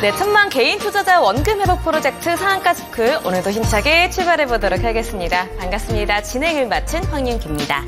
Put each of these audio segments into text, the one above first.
네, 천만 개인 투자자 원금 회복 프로젝트 상한가 스쿨 오늘도 힘차게 출발해 보도록 하겠습니다. 반갑습니다. 진행을 맡은 황윤기입니다.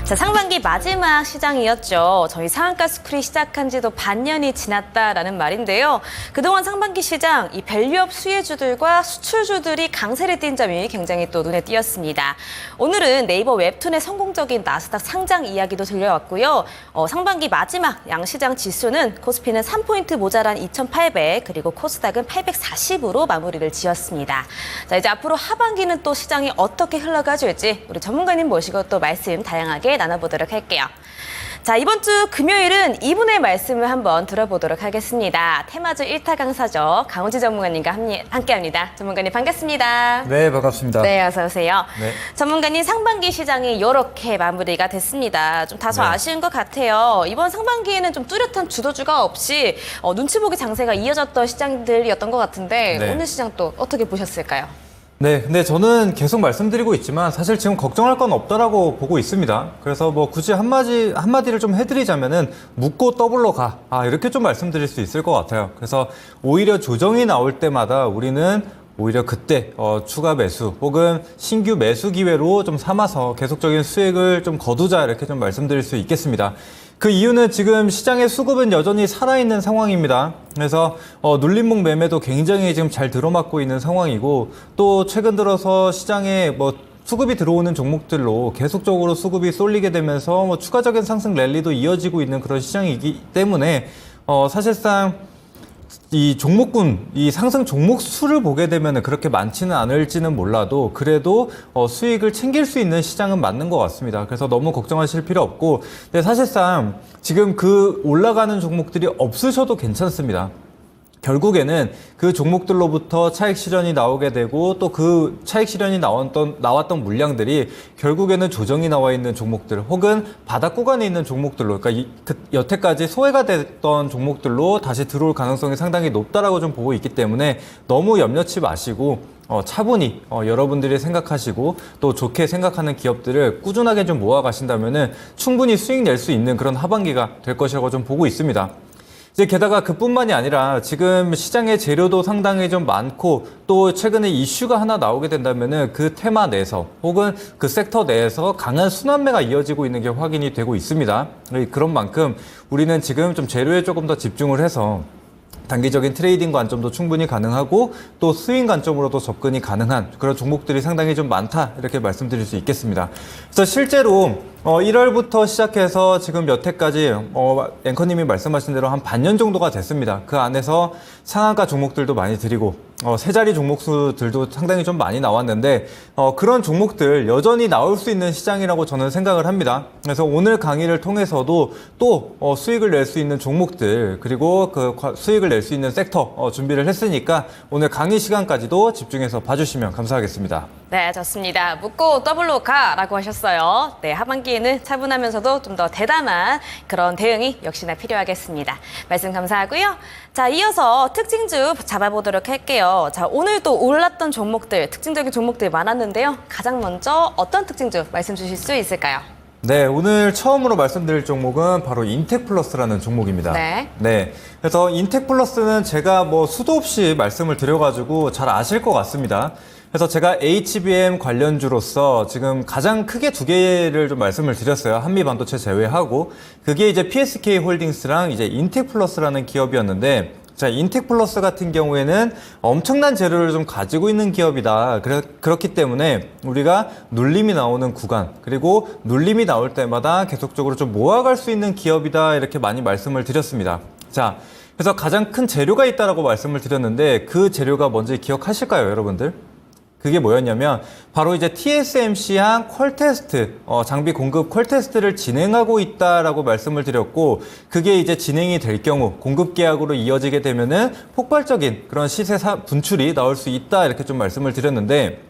자, 상반기 마지막 시장이었죠. 저희 상한가 스쿨이 시작한 지도 반년이 지났다라는 말인데요. 그동안 상반기 시장 이 밸류업 수혜주들과 수출주들이 강세를 띈 점이 굉장히 또 눈에 띄었습니다. 오늘은 네이버 웹툰의 성공적인 나스닥 상장 이야기도 들려왔고요. 상반기 마지막 양시장 지수는 코스피는 3포인트 모자란 2,800 그리고 코스닥은 840으로 마무리를 지었습니다. 자, 이제 앞으로 하반기는 또 시장이 어떻게 흘러가줄지 우리 전문가님 모시고 또 말씀 다양하게 나눠보도록 할게요. 자, 이번 주 금요일은 이분의 말씀을 한번 들어보도록 하겠습니다. 테마주 1타 강사죠. 강우지 전문가님과 함께합니다. 전문가님 반갑습니다. 네, 반갑습니다. 네, 어서 오세요. 네. 전문가님, 상반기 시장이 이렇게 마무리가 됐습니다. 좀 다소 아쉬운 것 같아요. 이번 상반기에는 좀 뚜렷한 주도주가 없이 눈치 보기 장세가 이어졌던 시장들이었던 것 같은데 네. 오늘 시장 또 어떻게 보셨을까요? 네, 근데 저는 계속 말씀드리고 있지만 사실 지금 걱정할 건 없다라고 보고 있습니다. 그래서 뭐 굳이 한마디를 좀 해드리자면은 묻고 더블로 가. 이렇게 좀 말씀드릴 수 있을 것 같아요. 그래서 오히려 조정이 나올 때마다 우리는 오히려 그때 추가 매수 혹은 신규 매수 기회로 좀 삼아서 계속적인 수익을 좀 거두자 이렇게 좀 말씀드릴 수 있겠습니다. 그 이유는 지금 시장의 수급은 여전히 살아있는 상황입니다. 그래서 눌림목 매매도 굉장히 지금 잘 들어맞고 있는 상황이고 또 최근 들어서 시장에 수급이 들어오는 종목들로 계속적으로 수급이 쏠리게 되면서 추가적인 상승 랠리도 이어지고 있는 그런 시장이기 때문에 사실상 이 종목군, 이 상승 종목 수를 보게 되면 그렇게 많지는 않을지는 몰라도 그래도 수익을 챙길 수 있는 시장은 맞는 것 같습니다. 그래서 너무 걱정하실 필요 없고, 근데 사실상 지금 그 올라가는 종목들이 없으셔도 괜찮습니다. 결국에는 그 종목들로부터 차익 실현이 나오게 되고 또 그 차익 실현이 나왔던 물량들이 결국에는 조정이 나와 있는 종목들 혹은 바닥 구간에 있는 종목들로 그러니까 여태까지 소외가 됐던 종목들로 다시 들어올 가능성이 상당히 높다라고 좀 보고 있기 때문에 너무 염려치 마시고 차분히 여러분들이 생각하시고 또 좋게 생각하는 기업들을 꾸준하게 좀 모아 가신다면은 충분히 수익 낼 수 있는 그런 하반기가 될 것이라고 좀 보고 있습니다. 이제 게다가 그뿐만이 아니라 지금 시장의 재료도 상당히 좀 많고 또 최근에 이슈가 하나 나오게 된다면은 그 테마 내에서 혹은 그 섹터 내에서 강한 순환매가 이어지고 있는 게 확인이 되고 있습니다. 그런 만큼 우리는 지금 좀 재료에 조금 더 집중을 해서 단기적인 트레이딩 관점도 충분히 가능하고 또 스윙 관점으로도 접근이 가능한 그런 종목들이 상당히 좀 많다 이렇게 말씀드릴 수 있겠습니다. 그래서 실제로 1월부터 시작해서 지금 여태까지 앵커님이 말씀하신 대로 한 반년 정도가 됐습니다. 그 안에서 상한가 종목들도 많이 드리고 세 자리 종목수들도 상당히 좀 많이 나왔는데 그런 종목들 여전히 나올 수 있는 시장이라고 저는 생각을 합니다. 그래서 오늘 강의를 통해서도 또 수익을 낼 수 있는 종목들 그리고 그 수익을 낼 수 있는 섹터 준비를 했으니까 오늘 강의 시간까지도 집중해서 봐주시면 감사하겠습니다. 네, 좋습니다. 묻고 더블로 가라고 하셨어요. 네, 하반기에는 차분하면서도 좀 더 대담한 그런 대응이 역시나 필요하겠습니다. 말씀 감사하고요. 자, 이어서 특징주 잡아보도록 할게요. 자, 오늘도 올랐던 종목들, 특징적인 종목들 많았는데요. 가장 먼저 어떤 특징주 말씀 주실 수 있을까요? 네, 오늘 처음으로 말씀드릴 종목은 바로 인텍플러스라는 종목입니다. 네. 그래서 인텍플러스는 제가 수도 없이 말씀을 드려가지고 잘 아실 것 같습니다. 그래서 제가 HBM 관련주로서 지금 가장 크게 두 개를 좀 말씀을 드렸어요. 한미반도체 제외하고. 그게 이제 PSK 홀딩스랑 이제 인텍플러스라는 기업이었는데, 자, 인텍플러스 같은 경우에는 엄청난 재료를 좀 가지고 있는 기업이다. 그렇기 때문에 우리가 눌림이 나오는 구간, 그리고 눌림이 나올 때마다 계속적으로 좀 모아갈 수 있는 기업이다. 이렇게 많이 말씀을 드렸습니다. 자, 그래서 가장 큰 재료가 있다라고 말씀을 드렸는데 그 재료가 뭔지 기억하실까요, 여러분들? 그게 뭐였냐면 바로 이제 TSMC랑 퀄테스트 장비 공급 퀄테스트를 진행하고 있다라고 말씀을 드렸고 그게 이제 진행이 될 경우 공급 계약으로 이어지게 되면은 폭발적인 그런 시세 분출이 나올 수 있다 이렇게 좀 말씀을 드렸는데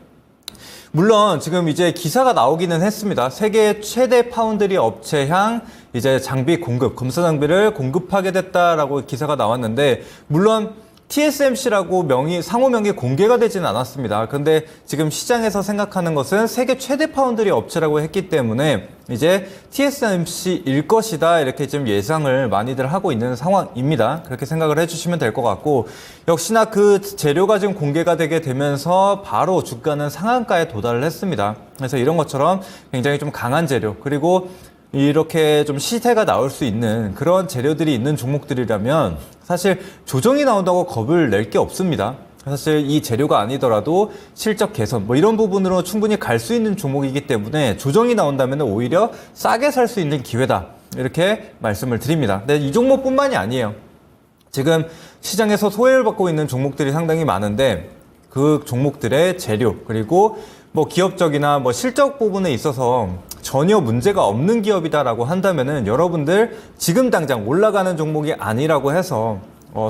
물론 지금 이제 기사가 나오기는 했습니다. 세계 최대 파운드리 업체향 이제 장비 공급 검사 장비를 공급하게 됐다라고 기사가 나왔는데 물론 TSMC라고 상호 명이 공개가 되지는 않았습니다. 그런데 지금 시장에서 생각하는 것은 세계 최대 파운드리 업체라고 했기 때문에 이제 TSMC일 것이다 이렇게 지금 예상을 많이들 하고 있는 상황입니다. 그렇게 생각을 해주시면 될 것 같고 역시나 그 재료가 지금 공개가 되게 되면서 바로 주가는 상한가에 도달을 했습니다. 그래서 이런 것처럼 굉장히 좀 강한 재료 그리고 이렇게 좀 시세가 나올 수 있는 그런 재료들이 있는 종목들이라면 사실 조정이 나온다고 겁을 낼 게 없습니다. 사실 이 재료가 아니더라도 실적 개선 뭐 이런 부분으로 충분히 갈 수 있는 종목이기 때문에 조정이 나온다면 오히려 싸게 살 수 있는 기회다 이렇게 말씀을 드립니다. 근데 이 종목뿐만이 아니에요. 지금 시장에서 소외를 받고 있는 종목들이 상당히 많은데 그 종목들의 재료 그리고 뭐 기업적이나 뭐 실적 부분에 있어서 전혀 문제가 없는 기업이다라고 한다면은 여러분들 지금 당장 올라가는 종목이 아니라고 해서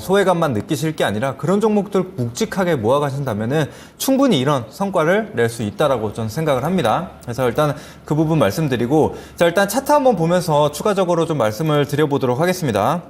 소외감만 느끼실 게 아니라 그런 종목들 묵직하게 모아가신다면은 충분히 이런 성과를 낼 수 있다라고 저는 생각을 합니다. 그래서 일단 그 부분 말씀드리고 자 일단 차트 한번 보면서 추가적으로 좀 말씀을 드려보도록 하겠습니다.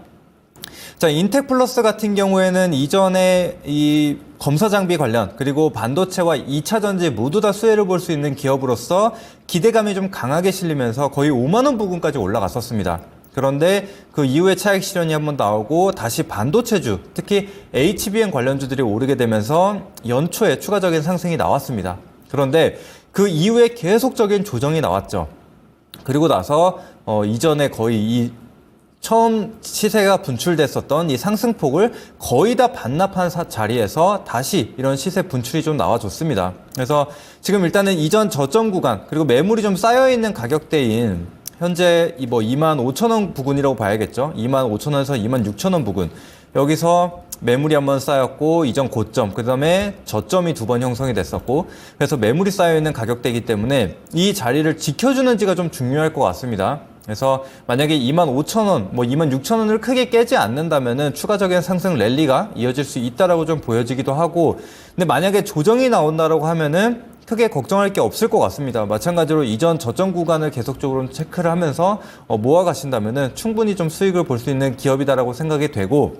자, 인텍플러스 같은 경우에는 이전에 이 검사 장비 관련 그리고 반도체와 2차 전지 모두 다 수혜를 볼 수 있는 기업으로서 기대감이 좀 강하게 실리면서 거의 5만 원 부근까지 올라갔었습니다. 그런데 그 이후에 차익 실현이 한번 나오고 다시 반도체주, 특히 HBM 관련주들이 오르게 되면서 연초에 추가적인 상승이 나왔습니다. 그런데 그 이후에 계속적인 조정이 나왔죠. 그리고 나서 이전에 거의 처음 시세가 분출됐었던 이 상승폭을 거의 다 반납한 자리에서 다시 이런 시세 분출이 좀 나와줬습니다. 그래서 지금 일단은 이전 저점 구간 그리고 매물이 좀 쌓여있는 가격대인 현재 25,000원 부근이라고 봐야겠죠. 25,000원에서 26,000원 부근. 여기서 매물이 한번 쌓였고 이전 고점 그 다음에 저점이 2번 형성이 됐었고 그래서 매물이 쌓여있는 가격대이기 때문에 이 자리를 지켜주는지가 좀 중요할 것 같습니다. 그래서 만약에 25,000원, 26,000원을 크게 깨지 않는다면은 추가적인 상승 랠리가 이어질 수 있다라고 좀 보여지기도 하고, 근데 만약에 조정이 나온다라고 하면은 크게 걱정할 게 없을 것 같습니다. 마찬가지로 이전 저점 구간을 계속적으로 체크를 하면서 모아 가신다면은 충분히 좀 수익을 볼 수 있는 기업이다라고 생각이 되고,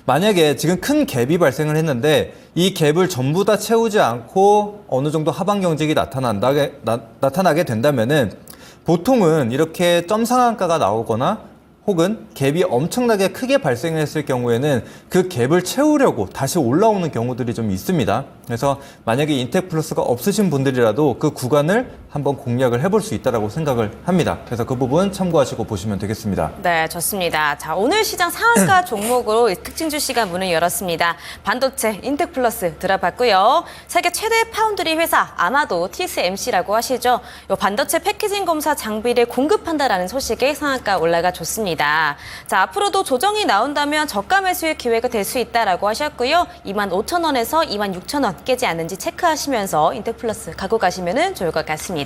만약에 지금 큰 갭이 발생을 했는데 이 갭을 전부 다 채우지 않고 어느 정도 하방 경직이 나타나게 된다면은 보통은 이렇게 점 상한가가 나오거나 혹은 갭이 엄청나게 크게 발생했을 경우에는 그 갭을 채우려고 다시 올라오는 경우들이 좀 있습니다. 그래서 만약에 인텍플러스가 없으신 분들이라도 그 구간을 한번 공략을 해볼 수 있다고 생각을 합니다. 그래서 그 부분 참고하시고 보시면 되겠습니다. 네, 좋습니다. 자, 오늘 시장 상한가 종목으로 특징주 시가 문을 열었습니다. 반도체 인텍플러스 들어봤고요. 세계 최대 파운드리 회사 아마도 TSMC라고 하시죠. 요 반도체 패키징 검사 장비를 공급한다라는 소식에 상한가 올라가 줬습니다. 자, 앞으로도 조정이 나온다면 저가 매수의 기회가 될 수 있다라고 하셨고요. 25,000원에서 26,000원 깨지 않는지 체크하시면서 인텍플러스 갖고 가시면 좋을 것 같습니다.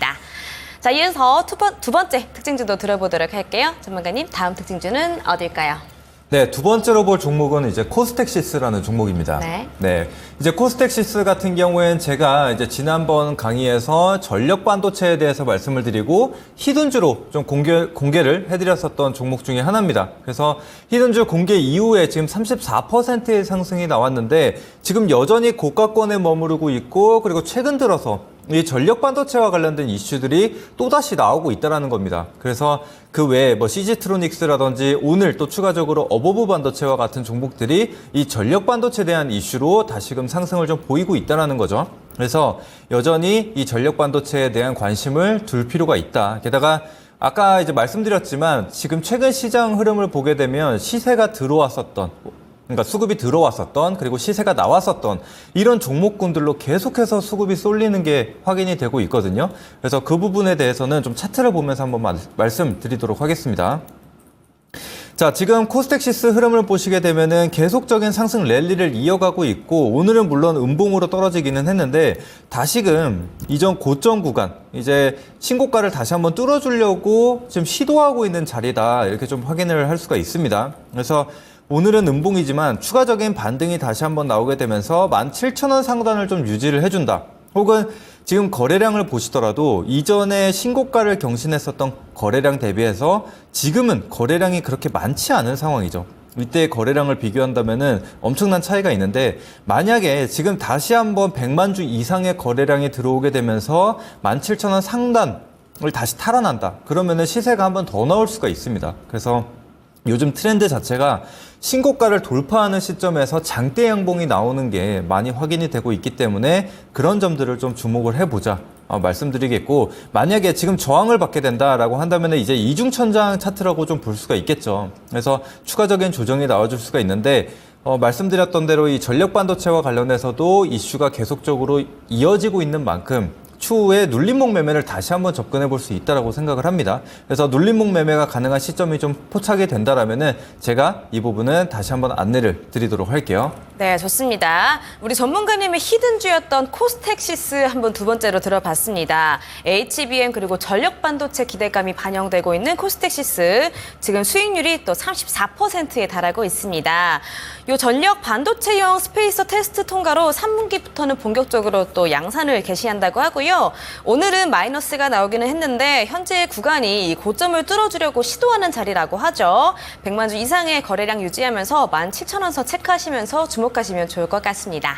자, 이어서 두 번째 특징주도 들어보도록 할게요. 전문가님, 다음 특징주는 어딜까요? 네, 두 번째로 볼 종목은 이제 코스텍시스라는 종목입니다. 네. 이제 코스텍시스 같은 경우엔 제가 이제 지난번 강의에서 전력 반도체에 대해서 말씀을 드리고 히든주로 좀 공개를 해드렸었던 종목 중에 하나입니다. 그래서 히든주 공개 이후에 지금 34%의 상승이 나왔는데 지금 여전히 고가권에 머무르고 있고 그리고 최근 들어서 이 전력 반도체와 관련된 이슈들이 또다시 나오고 있다는 겁니다. 그래서 그 외에 CG트로닉스라든지 오늘 또 추가적으로 어버브 반도체와 같은 종목들이 이 전력 반도체에 대한 이슈로 다시금 상승을 좀 보이고 있다는 거죠. 그래서 여전히 이 전력 반도체에 대한 관심을 둘 필요가 있다. 게다가 아까 이제 말씀드렸지만 지금 최근 시장 흐름을 보게 되면 시세가 들어왔었던 그러니까 수급이 들어왔었던 그리고 시세가 나왔었던 이런 종목군들로 계속해서 수급이 쏠리는 게 확인이 되고 있거든요. 그래서 그 부분에 대해서는 좀 차트를 보면서 한번 말씀드리도록 하겠습니다. 자, 지금 코스텍시스 흐름을 보시게 되면은 계속적인 상승 랠리를 이어가고 있고 오늘은 물론 음봉으로 떨어지기는 했는데 다시금 이전 고점 구간 이제 신고가를 다시 한번 뚫어주려고 지금 시도하고 있는 자리다 이렇게 좀 확인을 할 수가 있습니다. 그래서 오늘은 음봉이지만 추가적인 반등이 다시 한번 나오게 되면서 17,000원 상단을 좀 유지를 해준다. 혹은 지금 거래량을 보시더라도 이전에 신고가를 경신했었던 거래량 대비해서 지금은 거래량이 그렇게 많지 않은 상황이죠. 이때 거래량을 비교한다면은 엄청난 차이가 있는데, 만약에 지금 다시 한번 100만 주 이상의 거래량이 들어오게 되면서 17,000원 상단을 다시 탈환한다. 그러면은 시세가 한번 더 나올 수가 있습니다. 그래서 요즘 트렌드 자체가 신고가를 돌파하는 시점에서 장대 양봉이 나오는 게 많이 확인이 되고 있기 때문에 그런 점들을 좀 주목을 해보자 말씀드리겠고, 만약에 지금 저항을 받게 된다라고 한다면 이제 이중천장 차트라고 좀 볼 수가 있겠죠. 그래서 추가적인 조정이 나와줄 수가 있는데, 말씀드렸던 대로 이 전력 반도체와 관련해서도 이슈가 계속적으로 이어지고 있는 만큼 추후에 눌림목 매매를 다시 한번 접근해 볼 수 있다고 생각을 합니다. 그래서 눌림목 매매가 가능한 시점이 좀 포착이 된다라면은 제가 이 부분은 다시 한번 안내를 드리도록 할게요. 네, 좋습니다. 우리 전문가님의 히든주였던 코스텍시스 한번 두 번째로 들어봤습니다. HBM 그리고 전력 반도체 기대감이 반영되고 있는 코스텍시스, 지금 수익률이 또 34%에 달하고 있습니다. 이 전력 반도체용 스페이서 테스트 통과로 3분기부터는 본격적으로 또 양산을 개시한다고 하고요. 오늘은 마이너스가 나오기는 했는데 현재 구간이 이 고점을 뚫어주려고 시도하는 자리라고 하죠. 100만 주 이상의 거래량 유지하면서 17,000원선 체크하시면서 주목하시면 좋을 것 같습니다.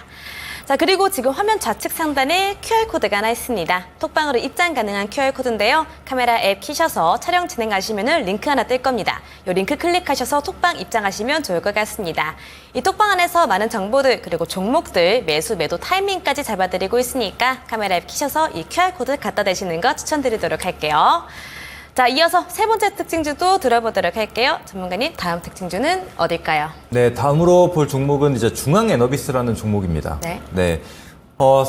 자, 그리고 지금 화면 좌측 상단에 QR코드가 하나 있습니다. 톡방으로 입장 가능한 QR코드인데요. 카메라 앱 키셔서 촬영 진행하시면 링크 하나 뜰 겁니다. 이 링크 클릭하셔서 톡방 입장하시면 좋을 것 같습니다. 이 톡방 안에서 많은 정보들 그리고 종목들 매수 매도 타이밍까지 잡아드리고 있으니까 카메라 앱 키셔서 이 QR코드 갖다 대시는 거 추천드리도록 할게요. 자, 이어서 세 번째 특징주도 들어보도록 할게요. 전문가님, 다음 특징주는 어딜까요? 네, 다음으로 볼 종목은 이제 중앙에너비스라는 종목입니다. 네.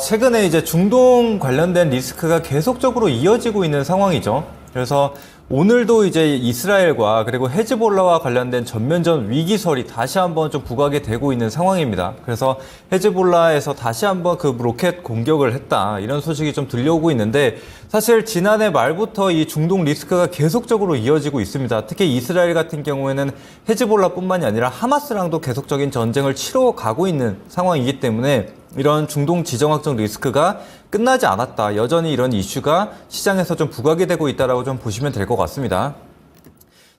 최근에 이제 중동 관련된 리스크가 계속적으로 이어지고 있는 상황이죠. 그래서 오늘도 이제 이스라엘과 그리고 헤즈볼라와 관련된 전면전 위기설이 다시 한번 좀 부각이 되고 있는 상황입니다. 그래서 헤즈볼라에서 다시 한번 그 로켓 공격을 했다, 이런 소식이 좀 들려오고 있는데, 사실 지난해 말부터 이 중동 리스크가 계속적으로 이어지고 있습니다. 특히 이스라엘 같은 경우에는 헤즈볼라뿐만이 아니라 하마스랑도 계속적인 전쟁을 치러 가고 있는 상황이기 때문에 이런 중동 지정학적 리스크가 끝나지 않았다. 여전히 이런 이슈가 시장에서 좀 부각이 되고 있다라고 좀 보시면 될 것 같습니다.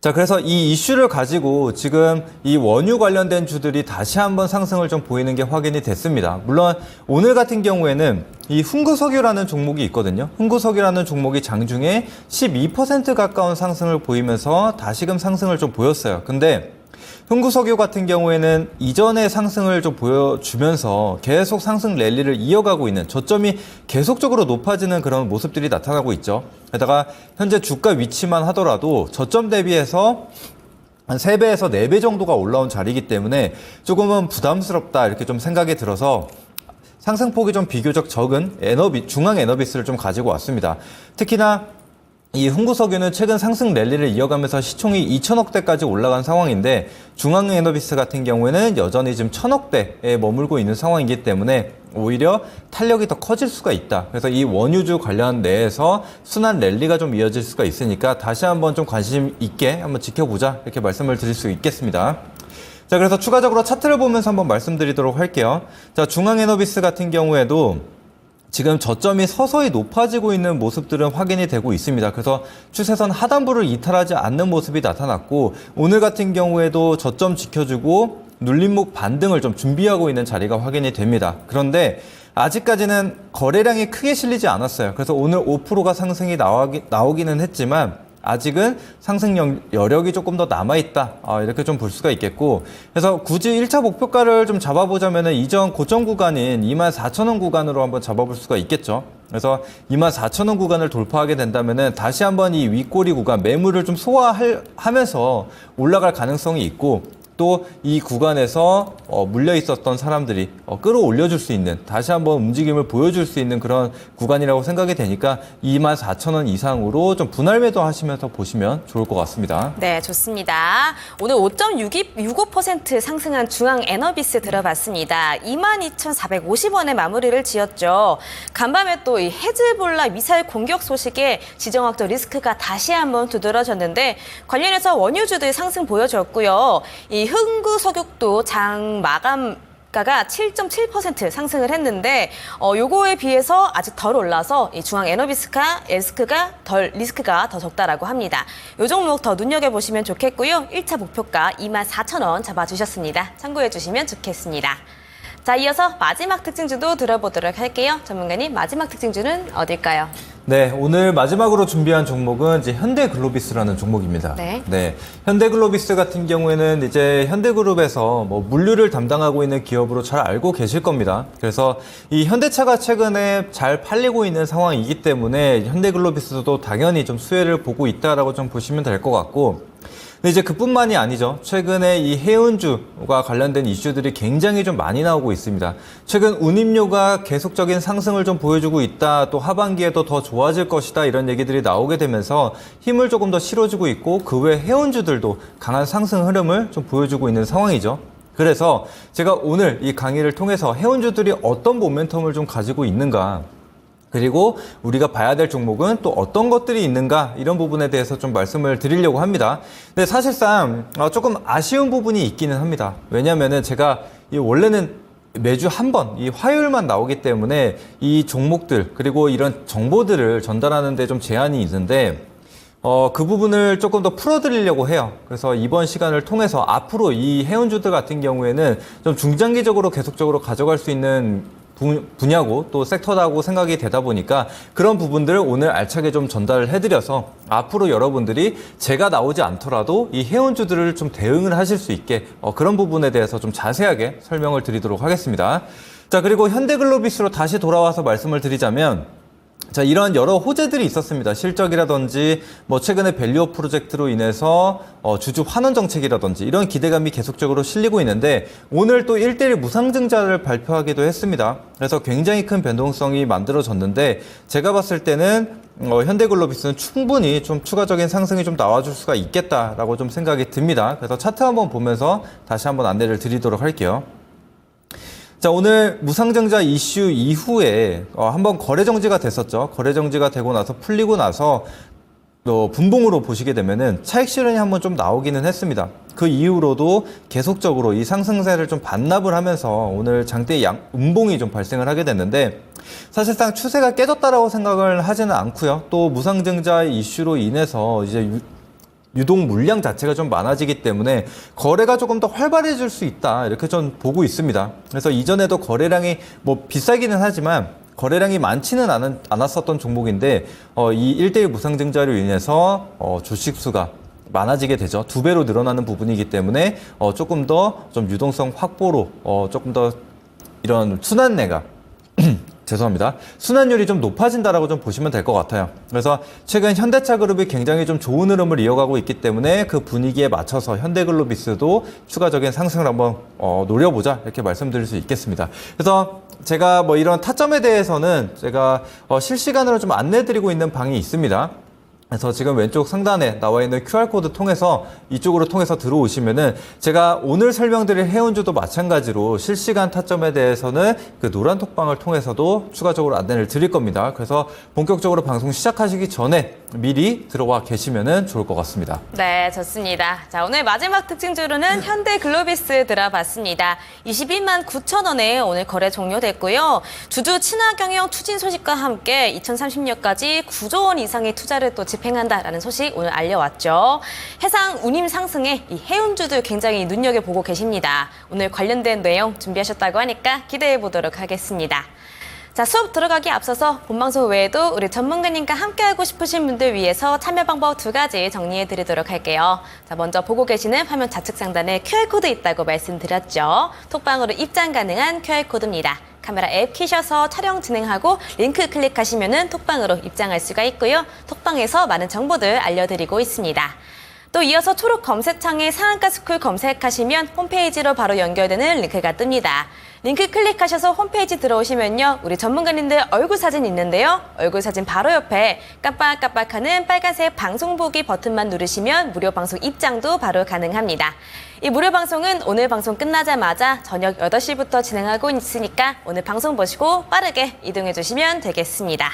자, 그래서 이 이슈를 가지고 지금 이 원유 관련된 주들이 다시 한번 상승을 좀 보이는 게 확인이 됐습니다. 물론 오늘 같은 경우에는 이 흥구석유라는 종목이 있거든요. 흥구석유라는 종목이 장중에 12% 가까운 상승을 보이면서 다시금 상승을 좀 보였어요. 근데 흥구석유 같은 경우에는 이전의 상승을 좀 보여주면서 계속 상승 랠리를 이어가고 있는, 저점이 계속적으로 높아지는 그런 모습들이 나타나고 있죠. 게다가 현재 주가 위치만 하더라도 저점 대비해서 한 3배에서 4배 정도가 올라온 자리이기 때문에 조금은 부담스럽다, 이렇게 좀 생각이 들어서 상승폭이 좀 비교적 적은 중앙 에너비스를 좀 가지고 왔습니다. 특히나 이 흥구석유는 최근 상승 랠리를 이어가면서 시총이 2천억대까지 올라간 상황인데, 중앙에너비스 같은 경우에는 여전히 지금 1,000억대에 머물고 있는 상황이기 때문에 오히려 탄력이 더 커질 수가 있다. 그래서 이 원유주 관련 내에서 순환 랠리가 좀 이어질 수가 있으니까 다시 한번 좀 관심 있게 한번 지켜보자, 이렇게 말씀을 드릴 수 있겠습니다. 자, 그래서 추가적으로 차트를 보면서 한번 말씀드리도록 할게요. 자, 중앙에너비스 같은 경우에도 지금 저점이 서서히 높아지고 있는 모습들은 확인이 되고 있습니다. 그래서 추세선 하단부를 이탈하지 않는 모습이 나타났고, 오늘 같은 경우에도 저점 지켜주고 눌림목 반등을 좀 준비하고 있는 자리가 확인이 됩니다. 그런데 아직까지는 거래량이 크게 실리지 않았어요. 그래서 오늘 5%가 상승이 나오기는 했지만 아직은 상승 여력이 조금 더 남아있다, 이렇게 좀 볼 수가 있겠고, 그래서 굳이 1차 목표가를 좀 잡아보자면 이전 고점 구간인 24,000원 구간으로 한번 잡아볼 수가 있겠죠. 그래서 24,000원 구간을 돌파하게 된다면 다시 한번 이 윗꼬리 구간 매물을 좀 소화하면서 올라갈 가능성이 있고, 또 이 구간에서 물려 있었던 사람들이 끌어올려줄 수 있는, 다시 한번 움직임을 보여줄 수 있는 그런 구간이라고 생각이 되니까 24,000원 이상으로 좀 분할 매도 하시면서 보시면 좋을 것 같습니다. 네, 좋습니다. 오늘 5.65% 상승한 중앙 에너비스 들어봤습니다. 22,450원에 마무리를 지었죠. 간밤에 또 이 헤즈볼라 미사일 공격 소식에 지정학적 리스크가 다시 한번 두드러졌는데, 관련해서 원유주들 상승 보여줬고요. 이 흥구석유도 장 마감 주가가 7.7% 상승을 했는데 요거에 비해서 아직 덜 올라서 이 중앙 에너비스가 덜 리스크가 더 적다라고 합니다. 요 종목 더 눈여겨보시면 좋겠고요. 1차 목표가 24,000원 잡아주셨습니다. 참고해 주시면 좋겠습니다. 자, 이어서 마지막 특징주도 들어보도록 할게요. 전문가님, 마지막 특징주는 어딜까요? 네, 오늘 마지막으로 준비한 종목은 이제 현대글로비스라는 종목입니다. 네. 현대글로비스 같은 경우에는 이제 현대그룹에서 뭐 물류를 담당하고 있는 기업으로 잘 알고 계실 겁니다. 그래서 이 현대차가 최근에 잘 팔리고 있는 상황이기 때문에 현대글로비스도 당연히 좀 수혜를 보고 있다라고 좀 보시면 될 것 같고, 근데 이제 그뿐만이 아니죠. 최근에 이 해운주가 관련된 이슈들이 굉장히 좀 많이 나오고 있습니다. 최근 운임료가 계속적인 상승을 좀 보여주고 있다. 또 하반기에도 더 좋아질 것이다. 이런 얘기들이 나오게 되면서 힘을 조금 더 실어주고 있고 그 외 해운주들도 강한 상승 흐름을 좀 보여주고 있는 상황이죠. 그래서 제가 오늘 이 강의를 통해서 해운주들이 어떤 모멘텀을 좀 가지고 있는가, 그리고 우리가 봐야 될 종목은 또 어떤 것들이 있는가, 이런 부분에 대해서 좀 말씀을 드리려고 합니다. 근데 사실상 조금 아쉬운 부분이 있기는 합니다. 왜냐면은 제가 원래는 매주 한 번 이 화요일만 나오기 때문에 이 종목들 그리고 이런 정보들을 전달하는 데 좀 제한이 있는데 그 부분을 조금 더 풀어드리려고 해요. 그래서 이번 시간을 통해서 앞으로 이 해운주들 같은 경우에는 좀 중장기적으로 계속적으로 가져갈 수 있는 분야고 또 섹터라고 생각이 되다 보니까 그런 부분들을 오늘 알차게 좀 전달을 해드려서 앞으로 여러분들이 제가 나오지 않더라도 이 해운주들을 좀 대응을 하실 수 있게 그런 부분에 대해서 좀 자세하게 설명을 드리도록 하겠습니다. 자, 그리고 현대글로비스로 다시 돌아와서 말씀을 드리자면, 자, 이런 여러 호재들이 있었습니다. 실적이라든지 뭐 최근에 밸류업 프로젝트로 인해서 주주 환원 정책이라든지 이런 기대감이 계속적으로 실리고 있는데 오늘 또 1대1 무상증자를 발표하기도 했습니다. 그래서 굉장히 큰 변동성이 만들어졌는데 제가 봤을 때는 현대글로비스는 충분히 좀 추가적인 상승이 좀 나와줄 수가 있겠다라고 좀 생각이 듭니다. 그래서 차트 한번 보면서 다시 한번 안내를 드리도록 할게요. 자, 오늘 무상증자 이슈 이후에 한번 거래 정지가 됐었죠. 거래 정지가 되고 나서 풀리고 나서 분봉으로 보시게 되면은 차익 실현이 한번 좀 나오기는 했습니다. 그 이후로도 계속적으로 이 상승세를 좀 반납을 하면서 오늘 장대 음봉이 좀 발생을 하게 됐는데, 사실상 추세가 깨졌다라고 생각을 하지는 않고요. 또 무상증자 이슈로 인해서 이제 유동 물량 자체가 좀 많아지기 때문에 거래가 조금 더 활발해질 수 있다, 이렇게 좀 보고 있습니다. 그래서 이전에도 거래량이 뭐 비싸기는 하지만 거래량이 많지는 않았었던 종목인데 이 1대1 무상증자로 인해서 주식 수가 많아지게 되죠. 2배로 늘어나는 부분이기 때문에 조금 더 좀 유동성 확보로 조금 더 이런 순환매가 죄송합니다. 순환율이 좀 높아진다라고 좀 보시면 될 것 같아요. 그래서 최근 현대차 그룹이 굉장히 좀 좋은 흐름을 이어가고 있기 때문에 그 분위기에 맞춰서 현대글로비스도 추가적인 상승을 한번 노려보자, 이렇게 말씀드릴 수 있겠습니다. 그래서 제가 뭐 이런 타점에 대해서는 제가 실시간으로 좀 안내드리고 있는 방이 있습니다. 그래서 지금 왼쪽 상단에 나와 있는 QR코드 통해서 이쪽으로 통해서 들어오시면은 제가 오늘 설명드릴 해운주도 마찬가지로 실시간 타점에 대해서는 그 노란 톡방을 통해서도 추가적으로 안내를 드릴 겁니다. 그래서 본격적으로 방송 시작하시기 전에 미리 들어와 계시면은 좋을 것 같습니다. 네, 좋습니다. 자, 오늘 마지막 특징주로는 현대글로비스 들어봤습니다. 22만 9천 원에 오늘 거래 종료됐고요. 주주 친화경영 추진 소식과 함께 2030년까지 9조 원 이상의 투자를 또 집행한다라는 소식 오늘 알려왔죠. 해상 운임 상승에 이 해운주들 굉장히 눈여겨보고 계십니다. 오늘 관련된 내용 준비하셨다고 하니까 기대해 보도록 하겠습니다. 자, 수업 들어가기 앞서서 본방송 외에도 우리 전문가님과 함께하고 싶으신 분들 위해서 참여 방법 2가지 정리해 드리도록 할게요. 자, 먼저 보고 계시는 화면 좌측 상단에 QR코드 있다고 말씀드렸죠. 톡방으로 입장 가능한 QR코드입니다. 카메라 앱 키셔서 촬영 진행하고 링크 클릭하시면은 톡방으로 입장할 수가 있고요. 톡방에서 많은 정보들 알려드리고 있습니다. 또 이어서 초록 검색창에 상한가스쿨 검색하시면 홈페이지로 바로 연결되는 링크가 뜹니다. 링크 클릭하셔서 홈페이지 들어오시면요. 우리 전문가님들 얼굴 사진 있는데요. 얼굴 사진 바로 옆에 깜빡깜빡하는 빨간색 방송 보기 버튼만 누르시면 무료 방송 입장도 바로 가능합니다. 이 무료 방송은 오늘 방송 끝나자마자 저녁 8시부터 진행하고 있으니까 오늘 방송 보시고 빠르게 이동해 주시면 되겠습니다.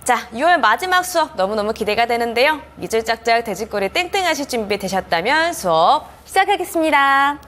자, 6월 마지막 수업 너무너무 기대가 되는데요. 미줄 짝짝 돼지꼬리 땡땡 하실 준비 되셨다면 수업 시작하겠습니다.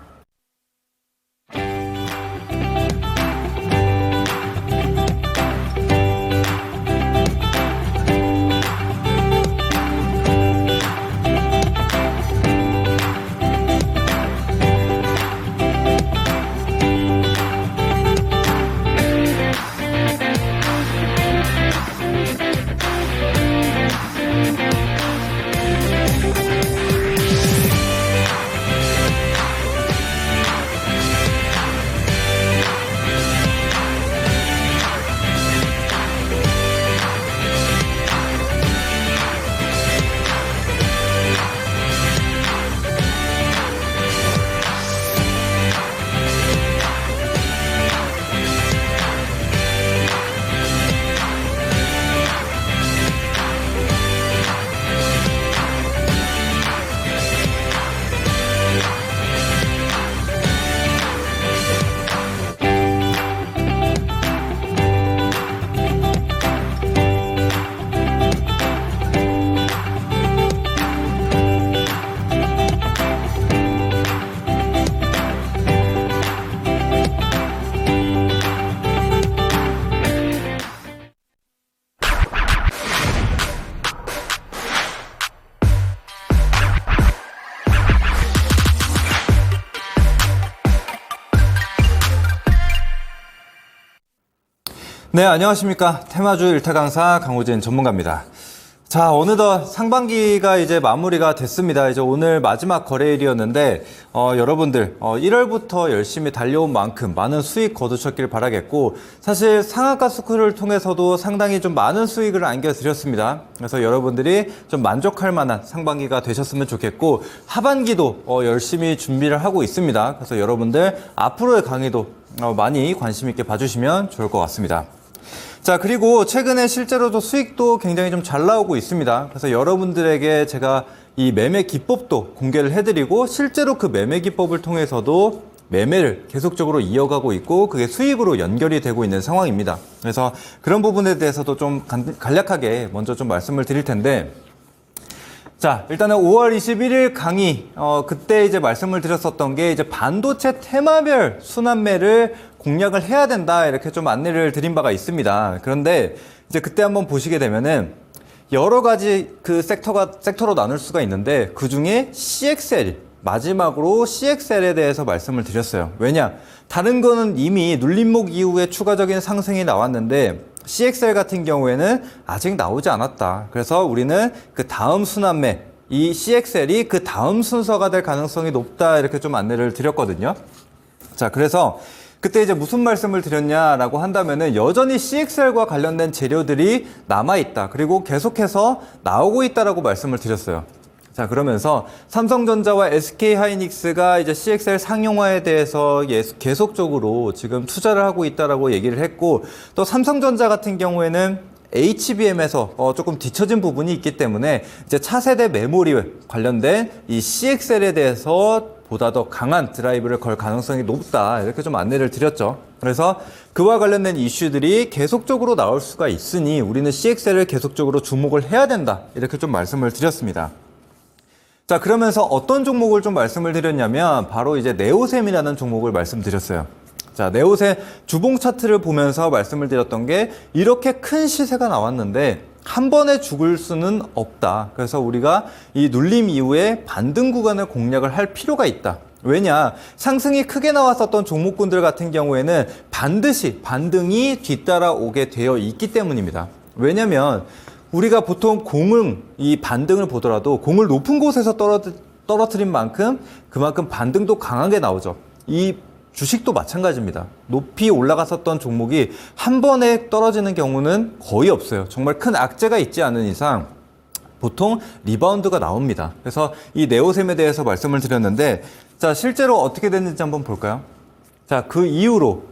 네, 안녕하십니까. 테마주 일타 강사 강호진 전문가입니다. 자, 어느덧 상반기가 이제 마무리가 됐습니다. 이제 오늘 마지막 거래일이었는데, 여러분들, 1월부터 열심히 달려온 만큼 많은 수익 거두셨길 바라겠고, 사실 상한가 스쿨을 통해서도 상당히 좀 많은 수익을 안겨드렸습니다. 그래서 여러분들이 좀 만족할 만한 상반기가 되셨으면 좋겠고, 하반기도 열심히 준비를 하고 있습니다. 그래서 여러분들 앞으로의 강의도 많이 관심 있게 봐주시면 좋을 것 같습니다. 자, 그리고 최근에 실제로도 수익도 굉장히 좀 잘 나오고 있습니다. 그래서 여러분들에게 제가 이 매매 기법도 공개를 해드리고 실제로 그 매매 기법을 통해서도 매매를 계속적으로 이어가고 있고 그게 수익으로 연결이 되고 있는 상황입니다. 그래서 그런 부분에 대해서도 좀 간략하게 먼저 좀 말씀을 드릴 텐데, 자, 일단은 5월 21일 강의, 그때 이제 말씀을 드렸었던 게 이제 반도체 테마별 순환매를 공략을 해야 된다, 이렇게 좀 안내를 드린 바가 있습니다. 그런데 이제 그때 한번 보시게 되면은 여러 가지 그 섹터로 나눌 수가 있는데 그 중에 CXL, 마지막으로 CXL에 대해서 말씀을 드렸어요. 왜냐? 다른 거는 이미 눌림목 이후에 추가적인 상승이 나왔는데 CXL 같은 경우에는 아직 나오지 않았다. 그래서 우리는 그 다음 순환매, 이 CXL이 그 다음 순서가 될 가능성이 높다, 이렇게 좀 안내를 드렸거든요. 자, 그래서 그때 이제 무슨 말씀을 드렸냐라고 한다면은 여전히 CXL과 관련된 재료들이 남아있다. 그리고 계속해서 나오고 있다라고 말씀을 드렸어요. 자, 그러면서 삼성전자와 SK하이닉스가 이제 CXL 상용화에 대해서 계속적으로 지금 투자를 하고 있다라고 얘기를 했고, 또 삼성전자 같은 경우에는 HBM에서 조금 뒤처진 부분이 있기 때문에 이제 차세대 메모리 관련된 이 CXL에 대해서 보다 더 강한 드라이브를 걸 가능성이 높다, 이렇게 좀 안내를 드렸죠. 그래서 그와 관련된 이슈들이 계속적으로 나올 수가 있으니 우리는 CXL을 계속적으로 주목을 해야 된다, 이렇게 좀 말씀을 드렸습니다. 자, 그러면서 어떤 종목을 좀 말씀을 드렸냐면 바로 이제 네오셈이라는 종목을 말씀드렸어요. 자, 네오셈 주봉 차트를 보면서 말씀을 드렸던 게 이렇게 큰 시세가 나왔는데 한 번에 죽을 수는 없다. 그래서 우리가 이 눌림 이후에 반등 구간을 공략을 할 필요가 있다. 왜냐? 상승이 크게 나왔었던 종목군들 같은 경우에는 반드시 반등이 뒤따라오게 되어 있기 때문입니다. 왜냐면 우리가 보통 이 반등을 보더라도 공을 높은 곳에서 떨어뜨린 만큼 그만큼 반등도 강하게 나오죠. 이 주식도 마찬가지입니다. 높이 올라갔었던 종목이 한 번에 떨어지는 경우는 거의 없어요. 정말 큰 악재가 있지 않은 이상 보통 리바운드가 나옵니다. 그래서 이 네오셈에 대해서 말씀을 드렸는데, 자, 실제로 어떻게 됐는지 한번 볼까요? 자, 그 이후로